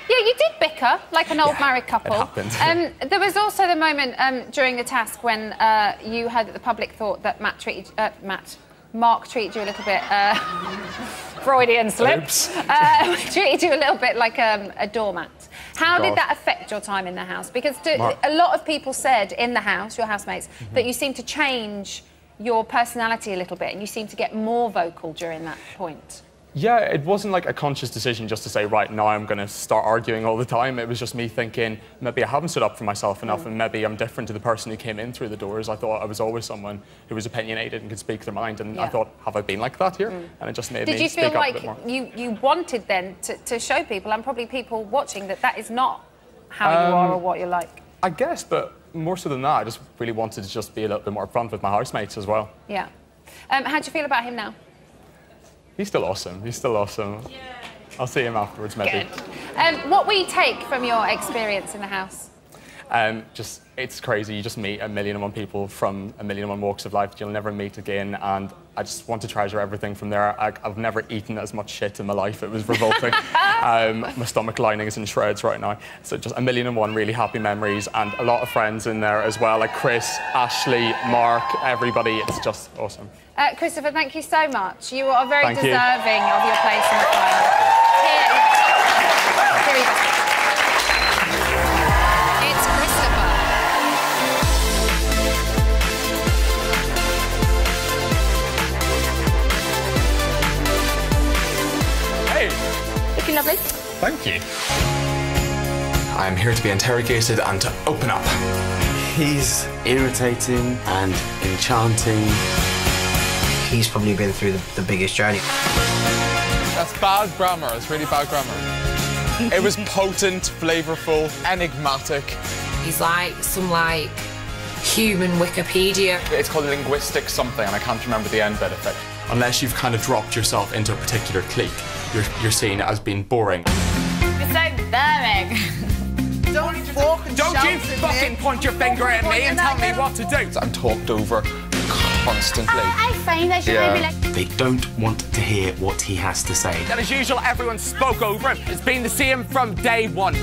Yeah, you did bicker, like an old married couple. It happened. There was also the moment during the task when you heard that the public thought that Mark treated you a little bit... Freudian slips. Treated you a little bit like a doormat. How did that affect your time in the house? Because a lot of people said in the house, your housemates, that you seemed to change your personality a little bit and you seemed to get more vocal during that point. Yeah, it wasn't like a conscious decision just to say, right, now I'm going to start arguing all the time. It was just me thinking, maybe I haven't stood up for myself enough and maybe I'm different to the person who came in through the doors. I thought I was always someone who was opinionated and could speak their mind, and I thought, have I been like that here? And it just made me speak up a bit more. Did you feel like you wanted then to show people, and probably people watching, that is not how you are or what you're like? I guess, but more so than that, I just really wanted to just be a little bit more upfront with my housemates as well. Yeah. How do you feel about him now? He's still awesome. He's still awesome. Yeah. I'll see him afterwards, maybe. Good. What will you take from your experience in the house? It's crazy. You just meet 1,000,001 people from 1,000,001 walks of life you'll never meet again, and I just want to treasure everything from there. I've never eaten as much shit in my life. It was revolting. My stomach lining is in shreds right now. So just 1,000,001 really happy memories, and a lot of friends in there as well, like Chris, Ashley, Mark, everybody. It's just awesome. Christopher, thank you so much. You are very deserving of your place in the final. Here we go. It's Christopher. Hey. Looking lovely. Thank you. I'm here to be interrogated and to open up. He's irritating and enchanting. He's probably been through the biggest journey. That's bad grammar. It's really bad grammar. It was potent, flavourful, enigmatic. He's like some human Wikipedia. It's called linguistic something, and I can't remember the end bit of it. Unless you've kind of dropped yourself into a particular clique, you're seen as being boring. You're so boring. Don't you fucking point your finger at me and tell me what to do. I'm talked over constantly. I find that you might be like... They don't want to hear what he has to say. And as usual, everyone spoke over him. It's been the same from day one.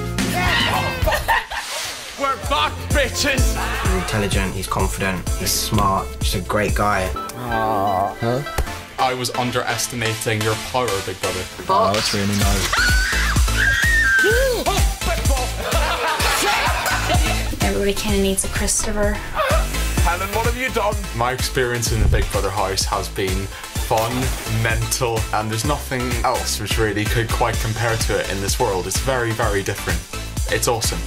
We're back, bitches! He's intelligent, he's confident, he's smart, just a great guy. Huh? I was underestimating your power, big brother. Oh, that's really nice. Everybody kind of needs a Christopher. Helen, what have you done? My experience in the Big Brother house has been fun, mental, and there's nothing else which really could quite compare to it in this world. It's very, very different. it's awesome.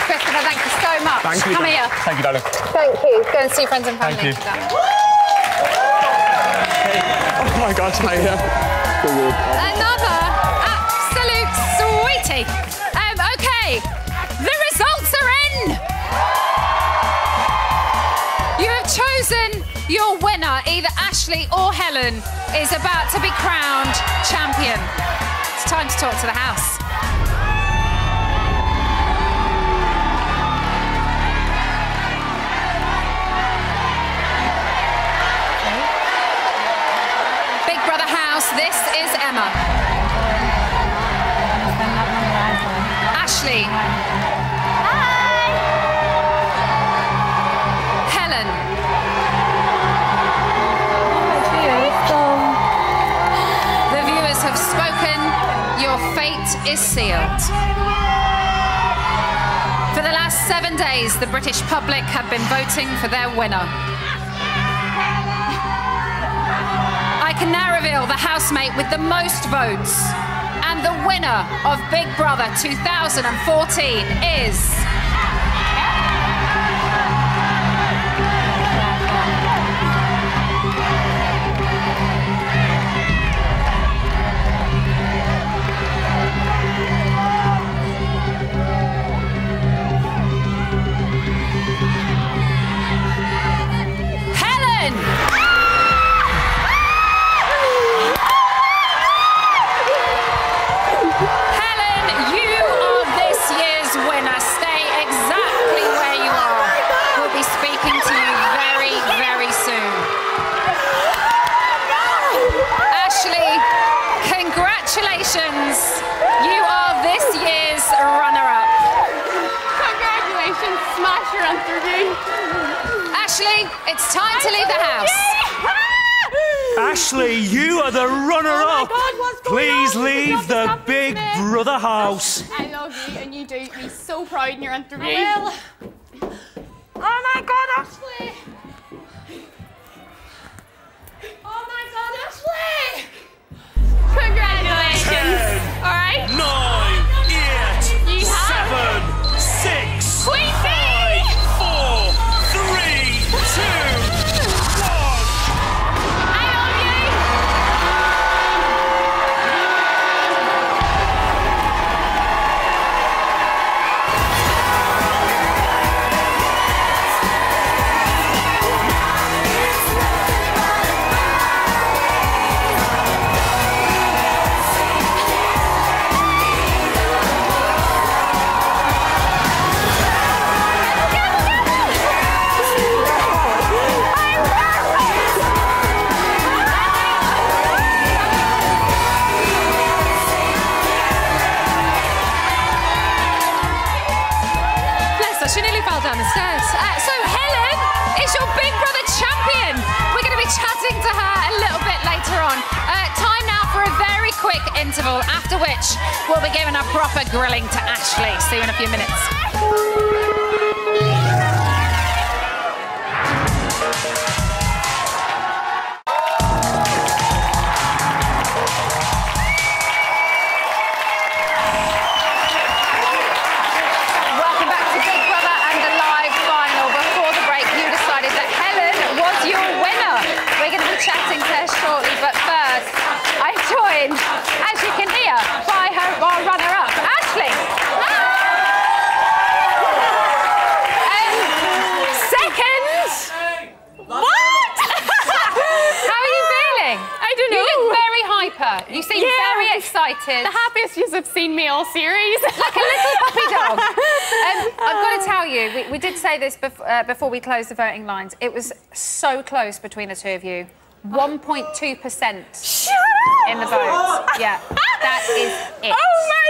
Christopher, thank you so much. Thank you. Come here. Thank you, darling. Thank you. Go and see friends and family. Thank you. Oh my God, Talia. Another absolute sweetie. Okay, the results are in. You have chosen your winner. Either Ashley or Helen is about to be crowned champion. It's time to talk to the house. Big Brother house, this is Emma. Ashley. Hi. Helen. The viewers have spoken. Your fate is sealed. For the last 7 days, the British public have been voting for their winner. I can now reveal the housemate with the most votes. And the winner of Big Brother 2014 is... Helen! Helen, you are this year's winner. Stay exactly where you are. We'll be speaking to you very, very soon. Ashley, congratulations. You are this year's runner-up. Congratulations, smash your interview. Ashley, it's time to leave the house. Ashley, you are the runner-up. God, what's going Please on? leave the Big Brother house. I love you, and you do me so proud in your interview. I Oh my God, Ashley! Oh my God, Ashley! Congratulations! 10, All right. 9, 8, You 7, 6, Queen 5, 4, 3, 2, 1. I love you! Bless her, she nearly fell down the stairs. So Helen is your Big Brother champion. We're going to be chatting to her a little bit later on. Time now for a very quick interval, after which we'll be giving a proper grilling to Ashley. See you in a few minutes. Welcome back to Big Brother and the live final. Before the break, you decided that Helen was your winner. We're going to be chatting to her shortly, but first, I'm joined, as you can hear, by our runner-up, Ashley. Second. What? How are you feeling? I don't know. You look very hyper. You seem very excited. The happiest you have seen me all series. Like a little puppy dog. I've got to tell you, we did say this before we closed the voting lines. It was so close between the two of you. 1.2% in the votes. Yeah, that is it. Oh my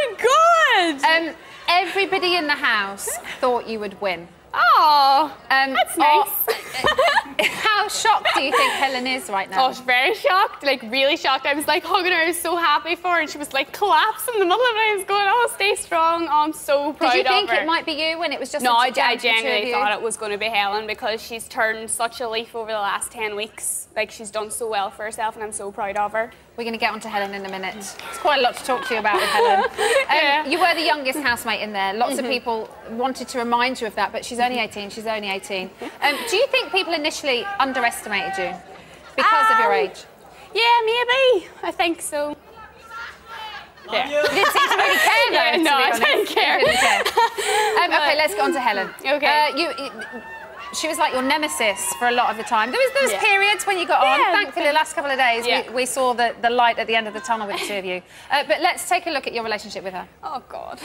God! Everybody in the house thought you would win. Oh, that's nice. How shocked do you think Helen is right now? Oh, she's very shocked, like really shocked. I was like hugging her, I was so happy for her, and she was like collapsing in the middle of it. I was going, oh, stay strong. Oh, I'm so proud of her. Did you think it might be you when it was just No, I down to the two of genuinely you? thought it was going to be Helen because she's turned such a leaf over the last 10 weeks. Like, she's done so well for herself, and I'm so proud of her. We're going to get on to Helen in a minute. There's quite a lot to talk to you about with Helen. You were the youngest housemate in there. Lots of people wanted to remind you of that, but she's only 18. She's only 18. Do you think people initially underestimated you because of your age? Yeah, maybe. I think so. Yeah. You didn't seem to really care, though, No, I to be honest. didn't care. You didn't care. OK, let's get on to Helen. OK. She was like your nemesis for a lot of the time. There was periods when you got on. Thankfully, the last couple of days, we saw the light at the end of the tunnel with the two of you. But let's take a look at your relationship with her. Oh, God.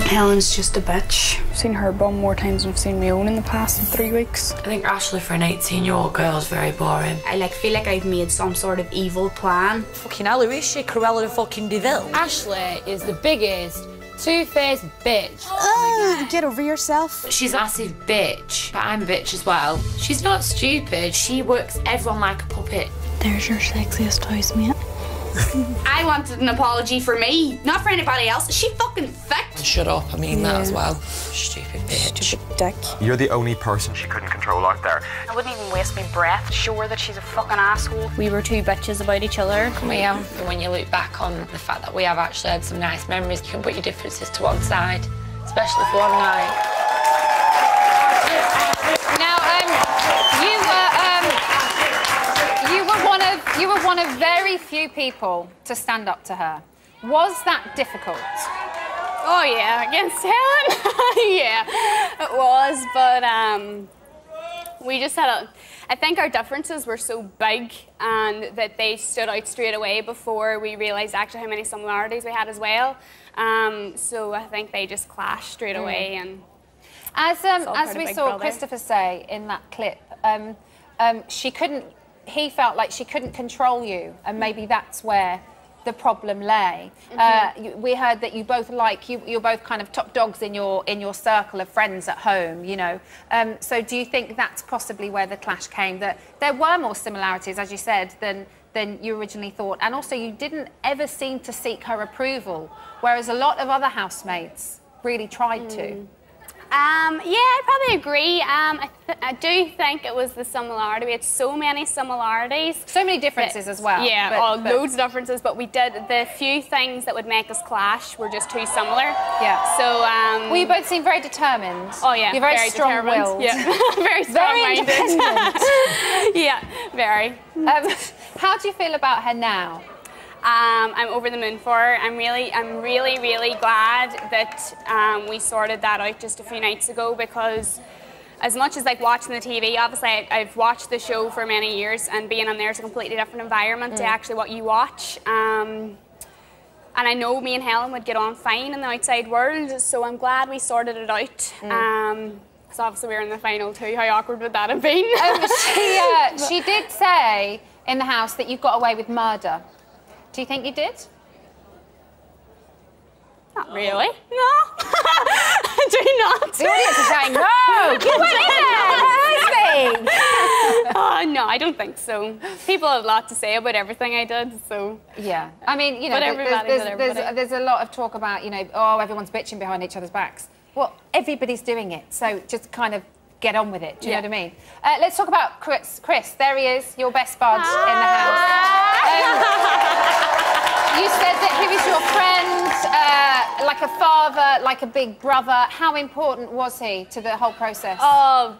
Helen's just a bitch. I've seen her bum more times than I've seen my own in the past 3 weeks. I think Ashley for an 18-year-old girl is very boring. I feel like I've made some sort of evil plan. Fucking hell, who is she? Cruella de fucking Deville? Ashley is the biggest two-faced bitch. Oh, get over yourself. She's a massive bitch, but I'm a bitch as well. She's not stupid. She works everyone like a puppet. There's your sexiest housemate. I wanted an apology for me, not for anybody else. She fucking thick. Shut up, I mean that as well. Stupid bitch. Stupid dick. You're the only person she couldn't control out there. I wouldn't even waste my breath to show her that she's a fucking asshole. We were two bitches about each other. We have. When you look back on the fact that we have actually had some nice memories, you can put your differences to one side, especially for one night. Now, you were one of very few people to stand up to her. Was that difficult? Oh, yeah, against Helen? Yeah, it was, but we just had I think our differences were so big and that they stood out straight away before we realised actually how many similarities we had as well. So I think they just clashed straight away. And as we saw Christopher say in that clip, he felt like she couldn't control you, and maybe that's where the problem lay. We heard that you both you're both kind of top dogs in your circle of friends at home, you know. So do you think that's possibly where the clash came? That there were more similarities, as you said, than you originally thought, and also you didn't ever seem to seek her approval, whereas a lot of other housemates really tried to. Yeah, I'd probably agree. I do think it was the similarity. We had so many similarities. So many differences as well. Yeah, loads of differences, but we did, the few things that would make us clash were just too similar. Yeah. So, well, you both seem very determined. Oh, yeah. You're very strong-willed. Yeah, very strong-minded. Very independent. Yeah, very. How do you feel about her now? I'm over the moon for her. I'm really glad that we sorted that out just a few nights ago, because as much as like watching the TV, obviously I've watched the show for many years, and being on there is a completely different environment to actually what you watch. And I know me and Helen would get on fine in the outside world, so I'm glad we sorted it out. Because obviously we were in the final too. How awkward would that have been? She did say in the house that you got away with murder. Do you think you did? Not really. No. Do not. The audience is saying, no, you went in there, no, I don't think so. People have a lot to say about everything I did, so... Yeah. I mean, you know, there's a lot of talk about, you know, oh, everyone's bitching behind each other's backs. Well, everybody's doing it, so just kind of get on with it. Do you know what I mean? Let's talk about Chris. Chris, there he is, your best bud in the house. You said that he was your friend, like a father, like a big brother. How important was he to the whole process? Oh,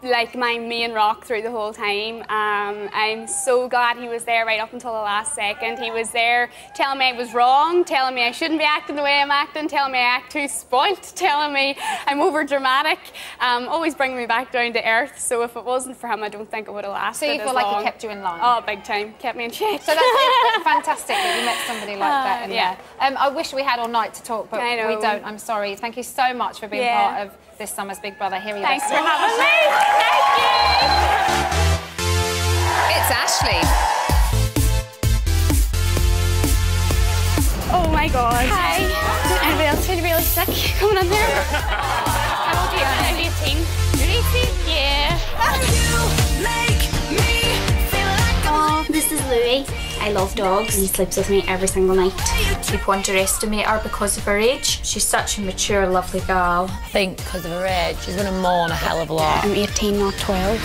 like my main rock through the whole time. I'm so glad he was there right up until the last second. He was there telling me I was wrong, telling me I shouldn't be acting the way I'm acting, telling me I act too spoilt, telling me I'm over dramatic, always bringing me back down to earth. So if it wasn't for him, I don't think it would have lasted. So you feel like he kept you in line? Oh, big time. Kept me in check. So that's fantastic that you met somebody like that in there. I wish we had all night to talk, but we don't. I'm sorry. Thank you so much for being part of this summer's Big Brother. Here he is. Thanks for having me. Thank you. It's Ashley. Oh my God. Hi. Anybody else feeling really sick coming in there? How old are you? I'm 18. You're Yeah. Oh, this is Louis. I love dogs. He sleeps with me every single night. People underestimate her because of her age. She's such a mature, lovely girl. I think because of her age, she's going to mourn a hell of a lot. I'm 18, not 12.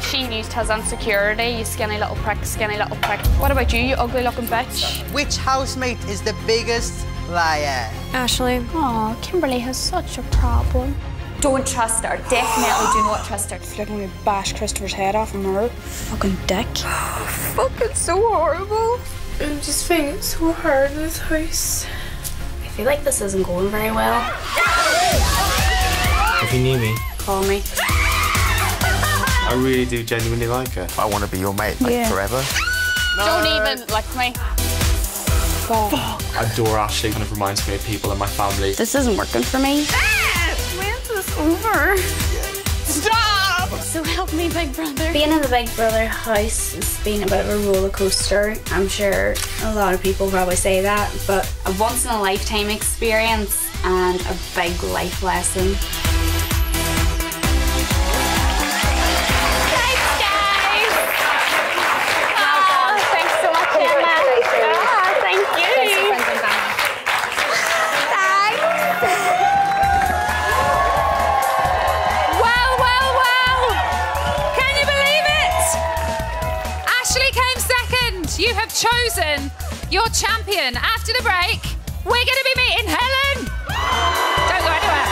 She used his insecurity, you skinny little prick, skinny little prick. What about you ugly looking bitch? Which housemate is the biggest liar? Ashley. Oh, Kimberly has such a problem. Don't trust her. Definitely do not trust her. I feel like I'm gonna bash Christopher's head off from her. Fucking dick. Fuck, it's so horrible. I'm just finding it so hard in this house. I feel like this isn't going very well. If you knew me, Call me. I really do genuinely like her. I want to be your mate, like, forever. Don't even lick me. I adore Ashley. Kind of reminds me of people in my family. This isn't working for me. When's this over? Stop! So help me, Big Brother. Being in the Big Brother house has been a bit of a roller coaster. I'm sure a lot of people probably say that, but a once in a lifetime experience and a big life lesson. You have chosen your champion. After the break, we're going to be meeting Helen. Don't go anywhere.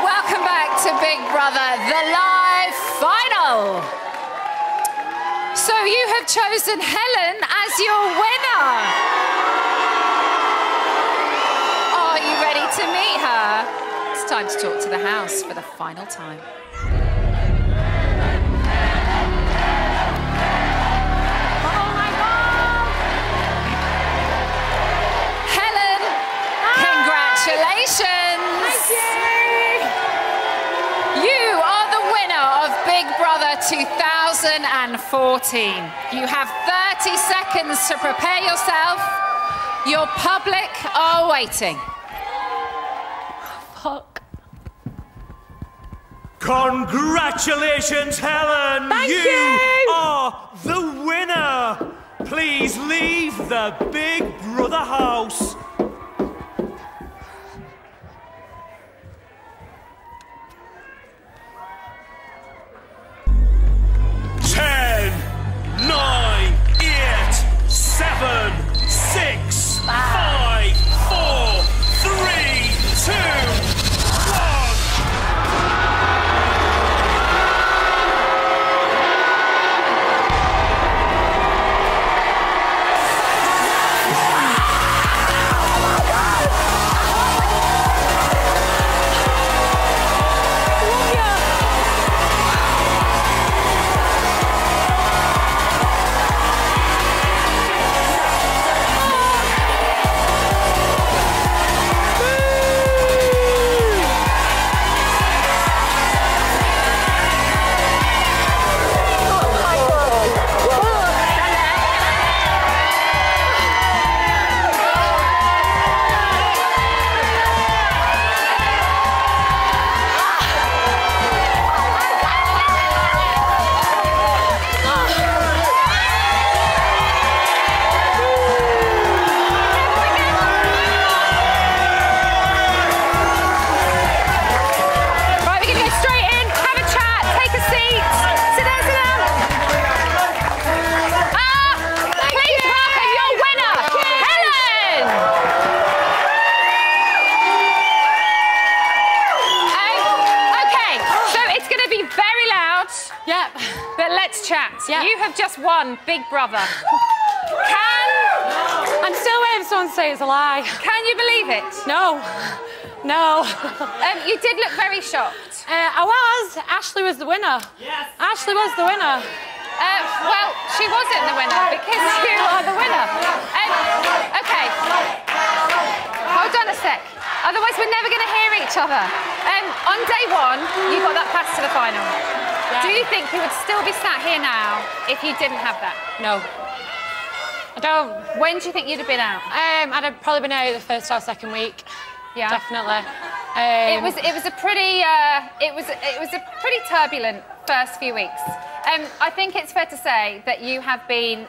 Welcome back to Big Brother, the live final. So you have chosen Helen as your winner. Are you ready to meet her? It's time to talk to the house for the final time. Oh my God! Helen, congratulations! Thank you! You are the winner of Big Brother 2014. You have 30 seconds to prepare yourself. Your public are waiting. Fuck. Congratulations, Helen! Thank you! You are the winner! Please leave the Big Brother house. Yep. You have just won Big Brother. I'm still waiting for someone to say it's a lie. Can you believe it? No. No. You did look very shocked. I was. Ashley was the winner. Yes. Ashley was the winner. Well, she wasn't the winner because you are the winner. Okay. Hold on a sec. Otherwise, we're never going to hear each other. On day one, you got that pass to the final. Yeah. Do you think you would still be sat here now if you didn't have that? No. I don't. When do you think you'd have been out? I'd have probably been out the first or second week. Yeah. Definitely. It was a pretty turbulent first few weeks. I think it's fair to say that you have been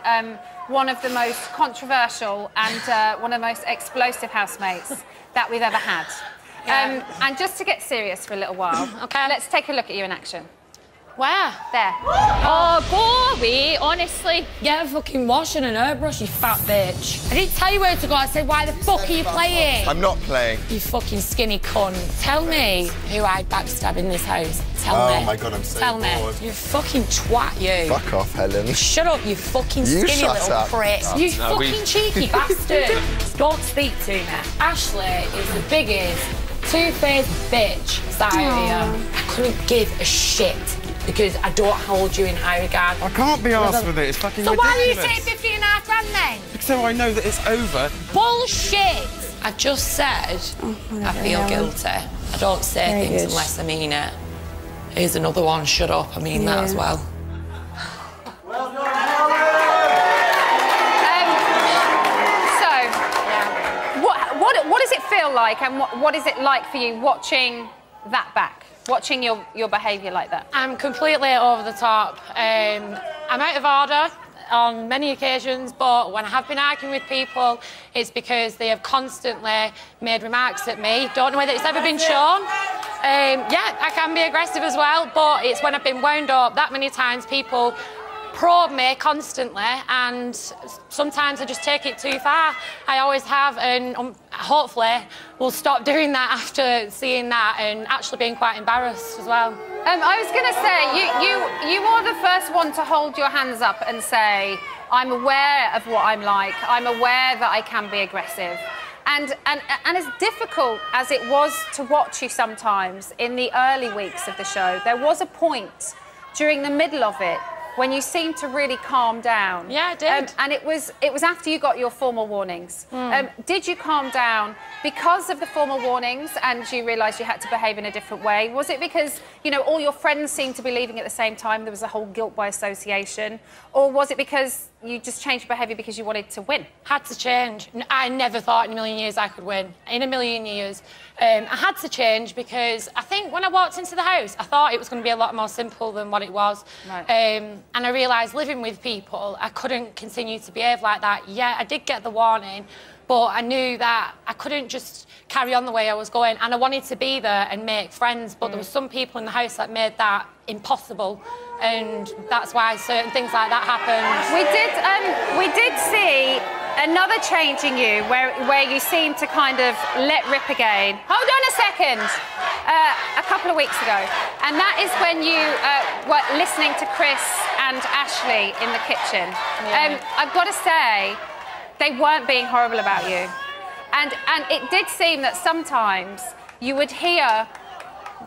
one of the most controversial and one of the most explosive housemates that we've ever had. Yeah. And just to get serious for a little while, okay, let's take a look at you in action. Where? There. Oh, go away, honestly. Get a fucking wash and an airbrush, you fat bitch. I didn't tell you where to go. I said, why the fuck are you playing? I'm not playing. You fucking skinny cunt. Tell me who I'd backstab in this house. Tell me. Oh my God, I'm so Tell bored. me. You fucking twat, you. Fuck off, Helen. Shut up, you fucking You skinny shut little up. prick. Oh, You no, fucking cheeky bastard. Don't speak to me. Ashley is the biggest two-faced bitch sat out here. I couldn't give a shit because I don't hold you in high regard. I can't be arsed with it, it's fucking so ridiculous. why are you saying 15.5 grand then? So I know that it's over. Bullshit! I just said I feel guilty. I don't say things unless I mean it. Here's another one, shut up, I mean that as well. What does it feel like, and what is it like for you watching that back? Watching your behaviour like that? I'm completely over the top. I'm out of order on many occasions, but when I have been arguing with people, it's because they have constantly made remarks at me. Don't know whether it's ever been shown. Yeah, I can be aggressive as well, but it's when I've been wound up that many times, people probe me constantly, and sometimes I just take it too far. I always have, and hopefully we'll stop doing that after seeing that and actually being quite embarrassed as well. I was going to say, you are the first one to hold your hands up and say, I'm aware of what I'm like, I'm aware that I can be aggressive. And as difficult as it was to watch you sometimes in the early weeks of the show, there was a point during the middle of it when you seemed to really calm down. Yeah, I did. And it was after you got your formal warnings. Did you calm down because of the formal warnings and you realised you had to behave in a different way? Was it because, you know, all your friends seemed to be leaving at the same time, there was a whole guilt by association? Or was it because you just changed behaviour because you wanted to win? Had to change. I never thought in a million years I could win. In a million years. I had to change because I think when I walked into the house, I thought it was going to be a lot more simple than what it was. Right. And I realised living with people, I couldn't continue to behave like that. Yeah, I did get the warning, but I knew that I couldn't just carry on the way I was going, and I wanted to be there and make friends, but there were some people in the house that made that impossible, and that's why certain things like that happened. We did see another change in you where you seemed to kind of let rip again. Hold on a second. A couple of weeks ago, and that is when you were listening to Chris and Ashley in the kitchen. Yeah. I've got to say, they weren't being horrible about you, and it did seem that sometimes you would hear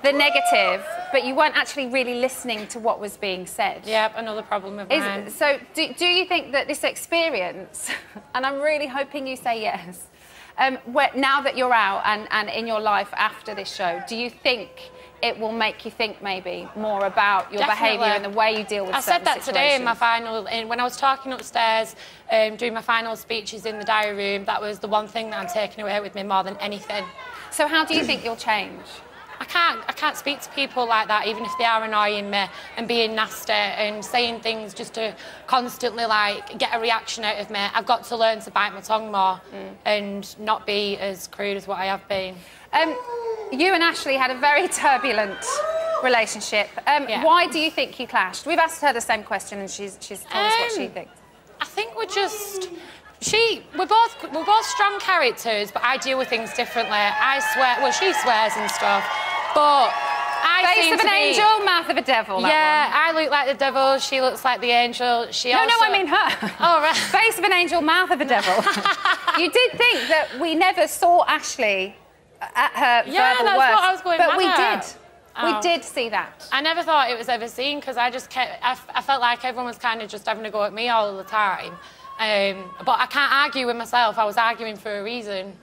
the negative, but you weren't actually really listening to what was being said. Yep, another problem of mine. So do you think that this experience, and I'm really hoping you say yes, now that you're out and in your life after this show, do you think it will make you think maybe more about your behaviour and the way you deal with I certain said that situations? today in my final, when I was talking upstairs, doing my final speeches in the diary room. That was the one thing that I'm taking away with me more than anything. So how do you think you'll change? I can't speak to people like that, even if they are annoying me and being nasty and saying things just to constantly like get a reaction out of me. I've got to learn to bite my tongue more and not be as crude as what I have been. You and Ashley had a very turbulent relationship. Why do you think you clashed? We've asked her the same question and she's told us what she thinks. I think we're just... We're both strong characters, but I deal with things differently. I swear, well, she swears and stuff, but Face of an angel, mouth of a devil. Yeah, I look like the devil, she looks like the angel. No, I mean her. Oh, right. Face of an angel, mouth of a devil. You did think that we never saw Ashley at her verbal worst, what I was going but we mad did. at. We did see that. I never thought it was ever seen because I felt like everyone was kind of just having a go at me all the time. But I can't argue with myself. I was arguing for a reason.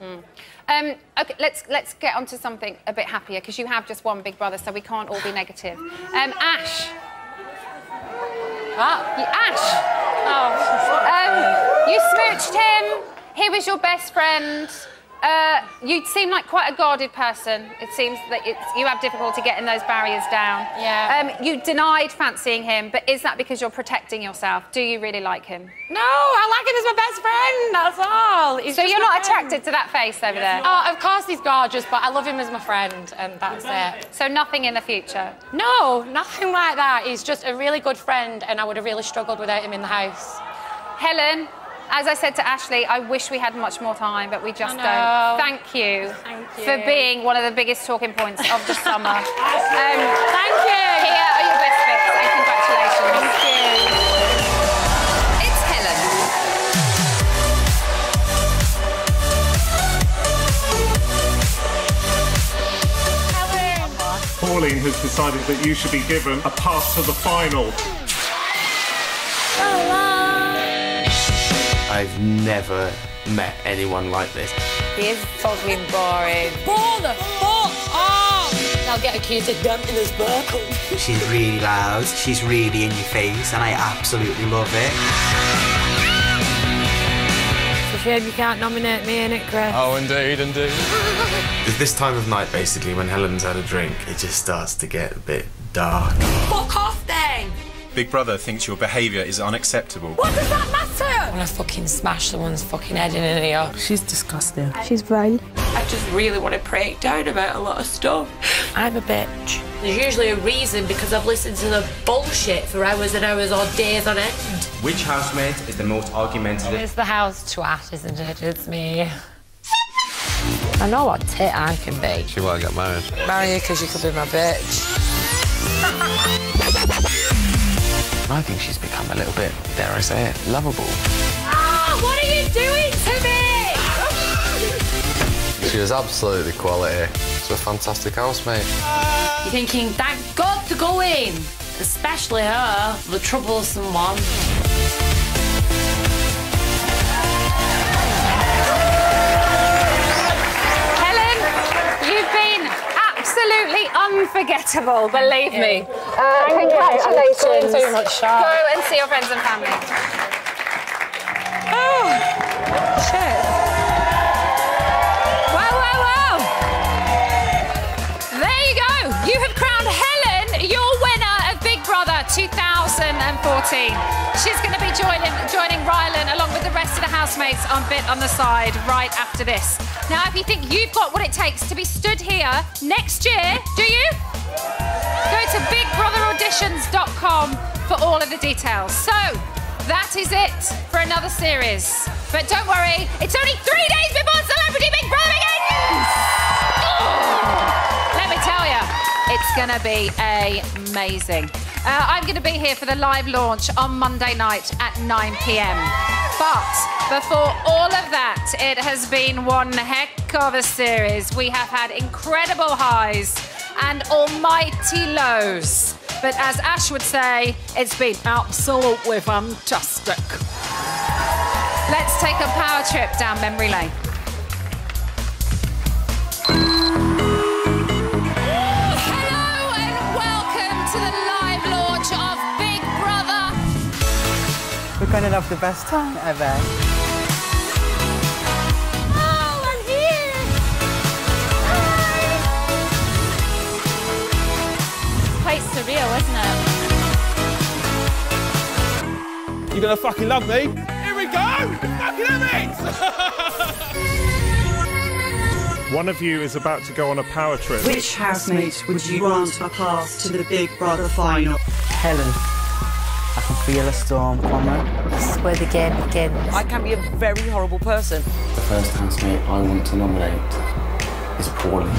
OK, let's get on to something a bit happier, because you have just won Big Brother, so we can't all be negative. Ash. Ash! Oh. You smooched him. He was your best friend. You seem like quite a guarded person. It seems that you have difficulty getting those barriers down. Yeah. You denied fancying him, but is that because you're protecting yourself? Do you really like him? No, I like him as my best friend, that's all. So you're not attracted to that face over there? Oh, of course he's gorgeous, but I love him as my friend, and that's it. So nothing in the future? No, nothing like that. He's just a really good friend, and I would have really struggled without him in the house. Helen, as I said to Ashley, I wish we had much more time, but we just don't. Thank you for being one of the biggest talking points of the summer. Thank you. Here are your best bits, and congratulations. Thank you. It's Helen. Pauline has decided that you should be given a pass to the final. I've never met anyone like this. He is fucking boring. Bore the fuck off! I'll get accused of dumping his buckle. She's really loud, she's really in your face, and I absolutely love it. It's a shame you can't nominate me in it, Chris. Oh, indeed, indeed. It's this time of night, basically, when Helen's had a drink, it just starts to get a bit dark. Fuck off then! Big Brother thinks your behaviour is unacceptable. What does that matter? I want to fucking smash someone's fucking head in here. She's disgusting. She's vile. I just really want to break down about a lot of stuff. I'm a bitch. There's usually a reason, because I've listened to the bullshit for hours and hours or days on end. Which housemate is the most argumentative? It's the house twat, isn't it? It's me. I know what tit I can be. She won't get married. Marry you because you could be my bitch. I think she's become a little bit, dare I say it, lovable. Ah, what are you doing to me? She was absolutely quality. She's a fantastic housemate. You're thinking, thank God to go in. Especially her, the troublesome one. You've been absolutely unforgettable, believe me. Congratulations. So much sharp. Go and see your friends and family. Oh, shit. Wow. There you go. You have crowned Helen your winner of Big Brother 2014. She's going to be joining Rylan along with the rest of the housemates on Bit on the Side right after this. Now, if you think you've got what it takes to be stood here next year, do you? Go to bigbrotherauditions.com for all of the details. So, that is it for another series. But don't worry, it's only 3 days before Celebrity Big Brother begins! Let me tell you, it's going to be amazing. I'm going to be here for the live launch on Monday night at 9 p.m. But before all of that, it has been one heck of a series. We have had incredible highs and almighty lows. But as Ash would say, it's been absolutely fantastic. Let's take a power trip down memory lane. Hello and welcome to the live launch of Big Brother. We're going to have the best time ever. Oh, I'm here. It's quite surreal, isn't it? You're gonna fucking love me. Here we go! Fucking love it! One of you is about to go on a power trip. Which housemate would you grant a pass to the Big Brother final? Helen. I can feel a storm coming. This is where the game begins. I can be a very horrible person. The first housemate I want to nominate is Pauline.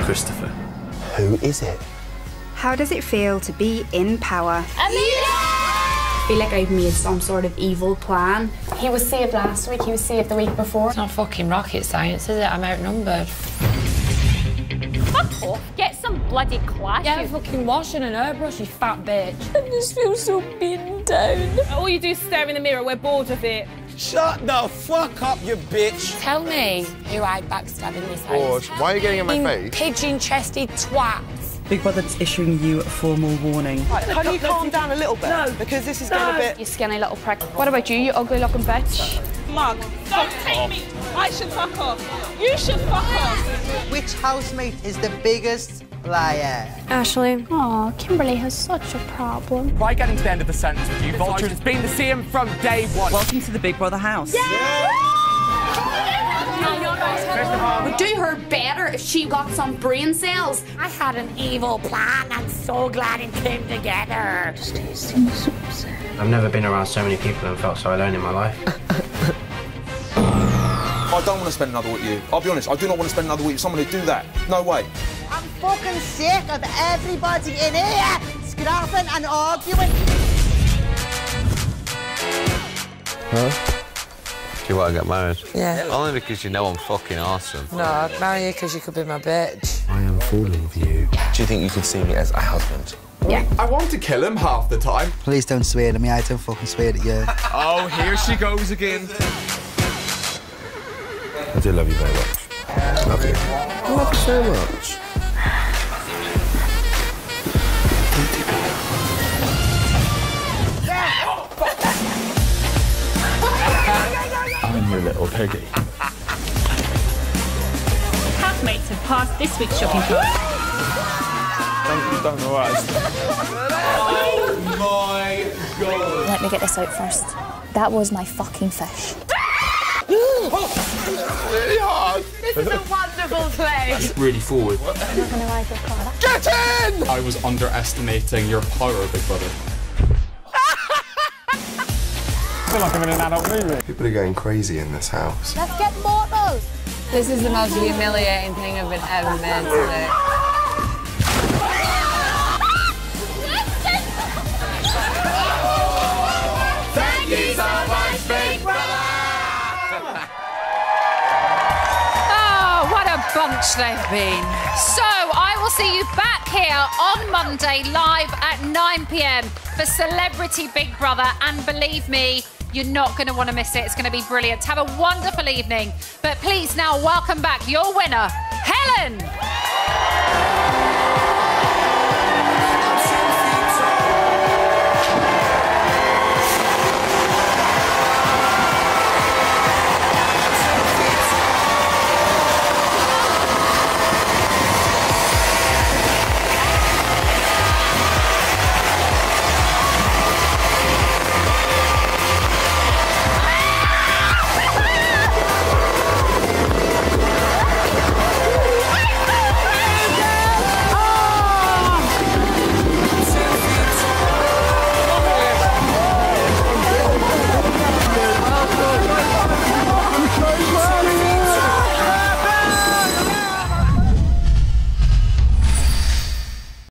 Christopher. Who is it? How does it feel to be in power? I feel like I've made some sort of evil plan. He was saved last week, he was saved the week before. It's not fucking rocket science, is it? I'm outnumbered. Fuck off, get some bloody class. Yeah, fucking washing an airbrush, you fat bitch. I just feel so beaten. down. All you do is stare in the mirror. We're bored of it. Shut the fuck up, you bitch. Tell me who I'd backstab in this house. Why are you getting in my face? Pigeon-chested twats. Big Brother's issuing you a formal warning. Right, can you calm down a little bit? No. Because this is getting a bit... You skinny little prick. What about you ugly looking bitch? Mug, don't take me. I should fuck off. You should fuck off. Which housemate is the biggest liar? Ashley. Oh, Kimberly has such a problem. By getting to the end of the sentence with you, Vulture has been the same from day one. Welcome to the Big Brother house. Would do her better if she got some brain cells. I had an evil plan. I'm so glad it came together. I've never been around so many people and felt so alone in my life. I don't want to spend another week with you. I'll be honest, I do not want to spend another week with someone who'd do that. No way. I'm fucking sick of everybody in here scrapping and arguing. Huh? Do you want to get married? Yeah. Only because you know I'm fucking awesome. No, I'd marry you because you could be my bitch. I am falling for you. Do you think you could see me as a husband? Yeah. I want to kill him half the time. Please don't swear to me, I don't fucking swear at you. Oh, here she goes again. I do love you very much. Love you. I love you so much. I'm your little piggy. Housemates have passed this week's shopping cart. Thank you, don't know what. Oh my God. Let me get this out first. That was my fucking fish. Really hard. This is a wonderful place. That's really forward. I'm not gonna ride your car. Get in! I was underestimating your power, Big Brother. I feel like I'm in an adult movie. People are going crazy in this house. Let's get mortal. This is the most humiliating thing I've been ever made today. Thank you so much, Big Brother! Oh, what a bunch they've been. So, I will see you back here on Monday, live at 9 p.m. for Celebrity Big Brother. And believe me, you're not going to want to miss it. It's going to be brilliant. Have a wonderful evening. But please now welcome back your winner, Helen.